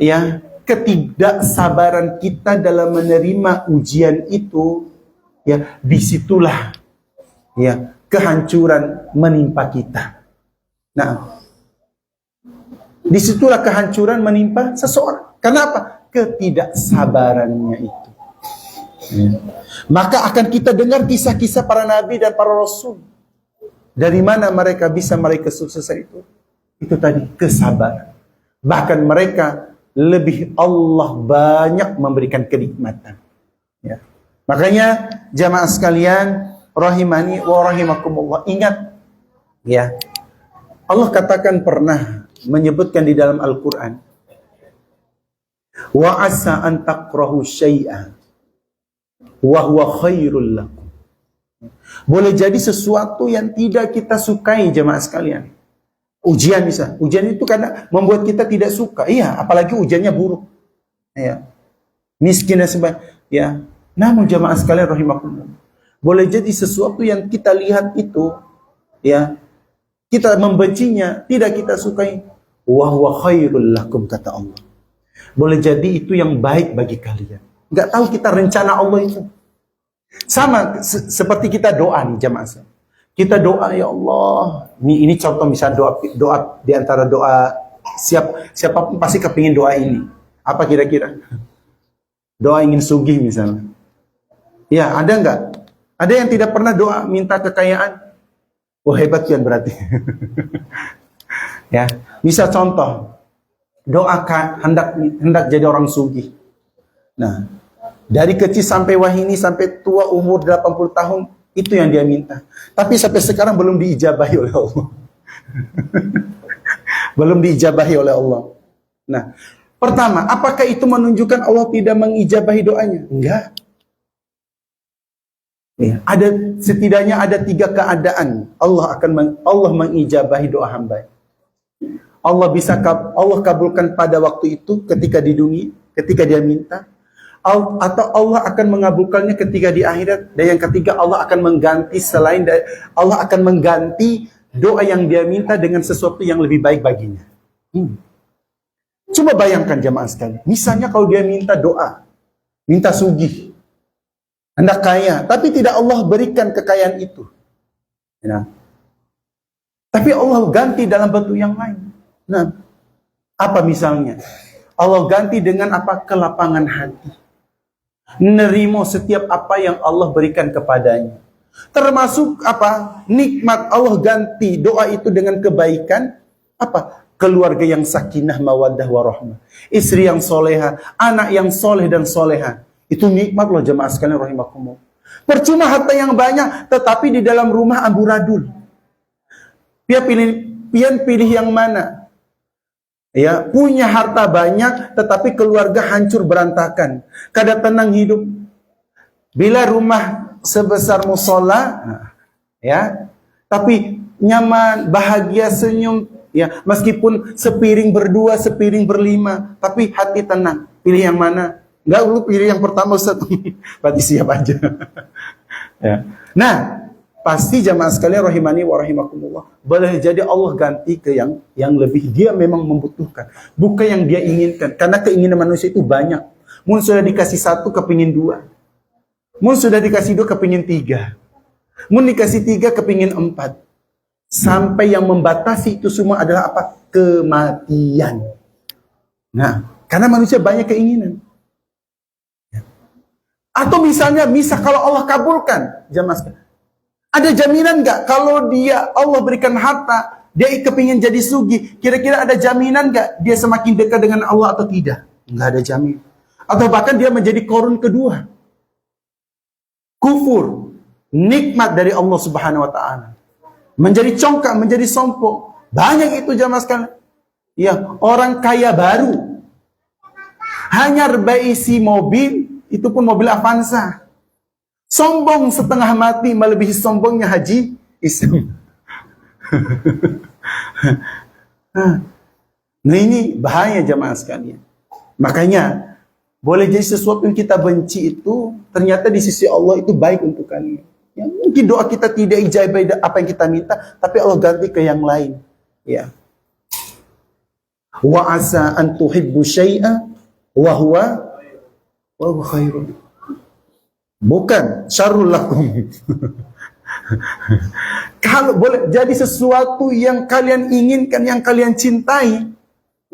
ya ketidaksabaran kita dalam menerima ujian itu, ya disitulah ya kehancuran menimpa kita. Nah, disitulah kehancuran menimpa seseorang. Kenapa? Ketidaksabarannya itu. Ya. Maka akan kita dengar kisah-kisah para nabi dan para rasul. Dari mana mereka bisa meraih kesuksesan itu? Itu tadi, kesabaran. Bahkan mereka lebih Allah banyak memberikan kenikmatan. Ya. Makanya jamaah sekalian rahimani wa rahimakumullah, ingat ya, Allah katakan pernah menyebutkan di dalam Al-Quran, wa asa an takrahu syai'an wa huwa khairul lakum. Boleh jadi sesuatu yang tidak kita sukai, jamaah sekalian. Ujian bisa. Ujian itu karena membuat kita tidak suka. Iya, apalagi ujiannya buruk. Ya. Miskin dan sebagainya. Ya. Namun jamaah sekalian rahimakumullah, boleh jadi sesuatu yang kita lihat itu, ya, kita membencinya, tidak kita sukai. Wa huwa khairul lakum, kata Allah. Boleh jadi itu yang baik bagi kalian. Enggak tahu kita rencana Allah itu. Sama seperti kita doa nih jamaah. Kita doa, ya Allah. Ini contoh misalnya doa di antara doa siapapun pasti kepingin doa ini. Apa kira-kira? Doa ingin sugih misalnya. Ya, ada enggak? Ada yang tidak pernah doa minta kekayaan? Wah, hebat kan berarti. Ya, misal contoh doa hendak jadi orang sugih. Nah, dari kecil sampai wahini sampai tua umur 80 tahun itu yang dia minta. Tapi sampai sekarang belum diijabahi oleh Allah. Belum diijabahi oleh Allah. Nah, pertama, apakah itu menunjukkan Allah tidak mengijabahi doanya? Enggak. Ya, setidaknya ada 3 keadaan Allah mengijabahi doa hamba. Allah kabulkan pada waktu itu ketika di dunia, ketika dia minta. Atau Allah akan mengabulkannya ketika di akhirat. Dan yang ketiga, Allah akan mengganti Allah akan mengganti doa yang dia minta dengan sesuatu yang lebih baik baginya. Coba bayangkan jamaah sekalian. Misalnya kalau dia minta doa, minta sugih, hendak kaya, tapi tidak Allah berikan kekayaan itu. Nah, tapi Allah ganti dalam bentuk yang lain. Nah, apa misalnya? Allah ganti dengan apa? Kelapangan hati. Nerimo setiap apa yang Allah berikan kepadanya. Termasuk apa? Nikmat Allah ganti doa itu dengan kebaikan. Apa? keluarga yang sakinah, mawaddah, warahmah, istri yang soleha, anak yang soleh dan soleha. Itu nikmat loh jemaah sekalian rahimakumullah. Percuma harta yang banyak, tetapi di dalam rumah amburadul. Pian pilih yang mana? Ya, punya harta banyak, tetapi keluarga hancur berantakan. Kada tenang hidup. Bila rumah sebesar musola, ya, tapi nyaman, bahagia, senyum. Ya, meskipun sepiring berdua, sepiring berlima, tapi hati tenang. Pilih yang mana? Enggak, lu pilih yang pertama Ustaz. Berarti siap aja. Ya. Nah, pasti jamaah sekalian rahimani wa rahimakumullah, boleh jadi Allah ganti ke yang lebih. Dia memang membutuhkan, bukan yang dia inginkan. Karena keinginan manusia itu banyak. Mun sudah dikasih satu, kepingin dua. Mun sudah dikasih dua, kepingin tiga. Mun dikasih tiga, kepingin empat. Sampai yang membatasi itu semua adalah apa? Kematian. Nah, karena manusia banyak keinginan. Atau misalnya, kalau Allah kabulkan, jamaah, ada jaminan nggak kalau Allah berikan harta, dia kepingin jadi sugih, kira-kira ada jaminan nggak dia semakin dekat dengan Allah atau tidak? Nggak ada jamin. Atau bahkan dia menjadi korun kedua. Kufur, nikmat dari Allah Subhanahu wa Ta'ala. Menjadi congkak, menjadi sombong. Banyak itu jamaah sekalian. Ya, orang kaya baru hanya berisi mobil, itu pun mobil Avanza. Sombong setengah mati, melebihi sombongnya Haji Isam. Nah, ini bahaya jamaah sekalian. Makanya boleh jadi sesuatu yang kita benci itu ternyata di sisi Allah itu baik untuk kalian. Ya, mungkin doa kita tidak ijabah apa yang kita minta, tapi Allah ganti ke yang lain. Ya. Wa asa an tuhibbu syai'a wa huwa khairun. Bukan syarrul lakum. Kalau boleh jadi sesuatu yang kalian inginkan, yang kalian cintai,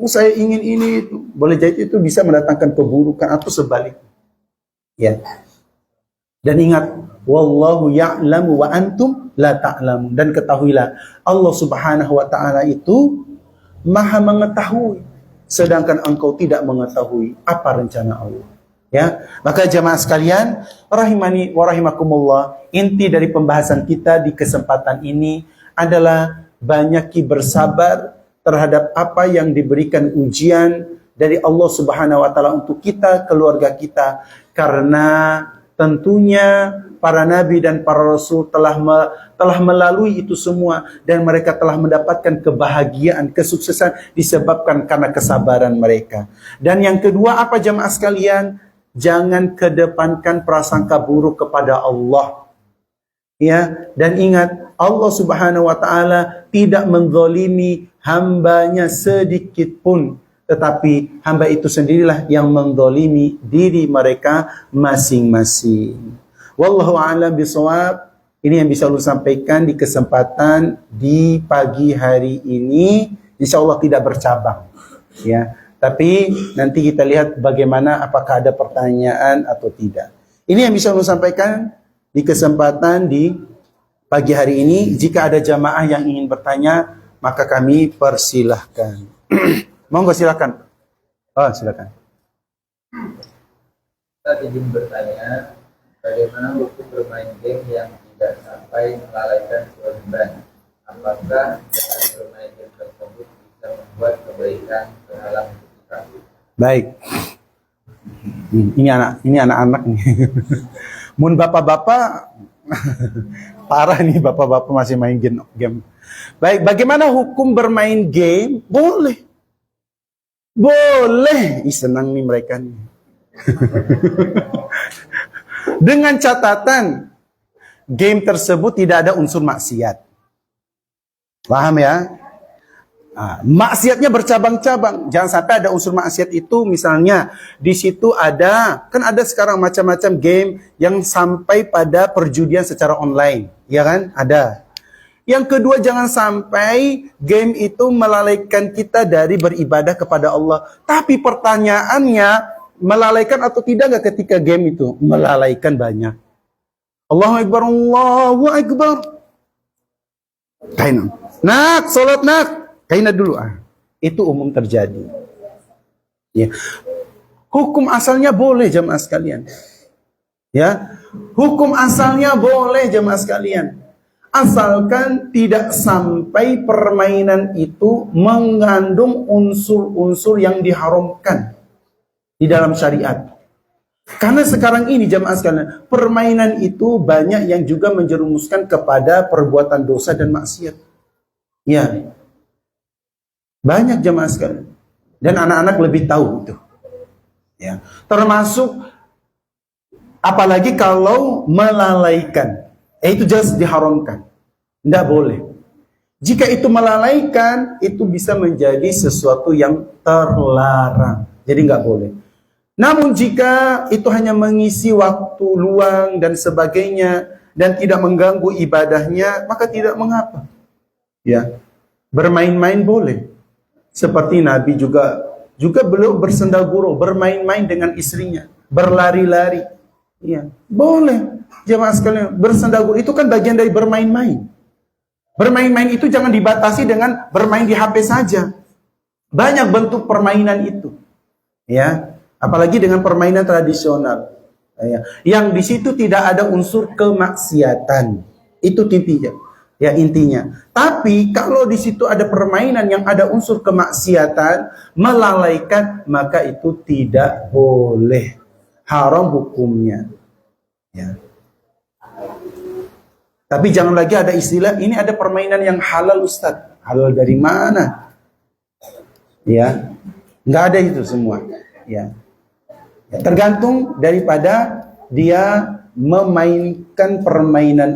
saya ingin ini itu, boleh jadi itu bisa mendatangkan keburukan atau sebaliknya. Ya. Dan ingat, wallahu ya'lamu wa antum la ta'lamun. Dan ketahuilah, Allah Subhanahu wa Ta'ala itu Maha mengetahui, sedangkan engkau tidak mengetahui apa rencana Allah. Ya, maka jamaah sekalian rahimani wa rahimakumullah, inti dari pembahasan kita di kesempatan ini adalah banyaki bersabar terhadap apa yang diberikan ujian dari Allah Subhanahu wa Ta'ala untuk kita, keluarga kita, karena tentunya para nabi dan para rasul telah melalui itu semua dan mereka telah mendapatkan kebahagiaan, kesuksesan disebabkan karena kesabaran mereka. Dan yang kedua apa jamaah sekalian? Jangan kedepankan prasangka buruk kepada Allah. Ya, dan ingat Allah Subhanahu wa Ta'ala tidak menzalimi hambanya sedikit pun, tetapi hamba itu sendirilah yang menzalimi diri mereka masing-masing. Wallahu a'lam bishawab. Ini yang bisa lu sampaikan di kesempatan di pagi hari ini. Insyaallah tidak bercabang. Ya, tapi nanti kita lihat bagaimana, apakah ada pertanyaan atau tidak. Ini yang bisa lu sampaikan di kesempatan di pagi hari ini. Jika ada jamaah yang ingin bertanya, maka kami persilahkan. Monggo silakan. Oh, silakan. Kita ingin bertanya, bagaimana hukum bermain game yang tidak sampai melalaikan kewajiban? Apakah dengan bermain game tersebut bisa membuat kebaikan terhalang kita? Baik. Ini anak-anak nih. Mun bapak-bapak parah nih, bapak-bapak masih main game. Baik, bagaimana hukum bermain game? Boleh. Boleh. Senang nih mereka nih. Dengan catatan game tersebut tidak ada unsur maksiat. Paham ya? Nah, maksiatnya bercabang-cabang. Jangan sampai ada unsur maksiat itu, misalnya di situ ada, kan ada sekarang macam-macam game yang sampai pada perjudian secara online, ya kan? Ada. Yang kedua, jangan sampai game itu melalaikan kita dari beribadah kepada Allah. Tapi pertanyaannya, melalaikan atau tidak nggak ketika game itu? Melalaikan banyak. Allahu Akbar, Allahu Akbar. Kain. Nak, salat nak. Kaina dulu. Itu umum terjadi. Ya. Hukum asalnya boleh jemaah sekalian. Ya, hukum asalnya boleh jemaah sekalian. Asalkan tidak sampai permainan itu mengandung unsur-unsur yang diharamkan di dalam syariat. Karena sekarang ini jemaah sekalian, permainan itu banyak yang juga menjerumuskan kepada perbuatan dosa dan maksiat. Ya. Banyak jemaah sekalian. Dan anak-anak lebih tahu itu. Ya. Termasuk apalagi kalau melalaikan. Itu jelas diharamkan. Tidak boleh. Jika itu melalaikan, itu bisa menjadi sesuatu yang terlarang. Jadi nggak boleh. Namun jika itu hanya mengisi waktu luang dan sebagainya dan tidak mengganggu ibadahnya, maka tidak mengapa. Ya, bermain-main boleh. Seperti Nabi juga beliau bersendaguro, bermain-main dengan istrinya, berlari-lari. Ya, boleh. Jemaah sekalian, bersendaguro itu kan bagian dari bermain-main. Bermain-main itu jangan dibatasi dengan bermain di HP saja. Banyak bentuk permainan itu. Ya, apalagi dengan permainan tradisional. Ya, yang di situ tidak ada unsur kemaksiatan. Itu intinya. Ya, intinya. Tapi kalau di situ ada permainan yang ada unsur kemaksiatan, melalaikan, maka itu tidak boleh. Haram hukumnya. Ya. Tapi jangan lagi ada istilah, ini ada permainan yang halal Ustaz. Halal dari mana? Ya, nggak ada itu semua. Ya. Ya, tergantung daripada dia memainkan permainan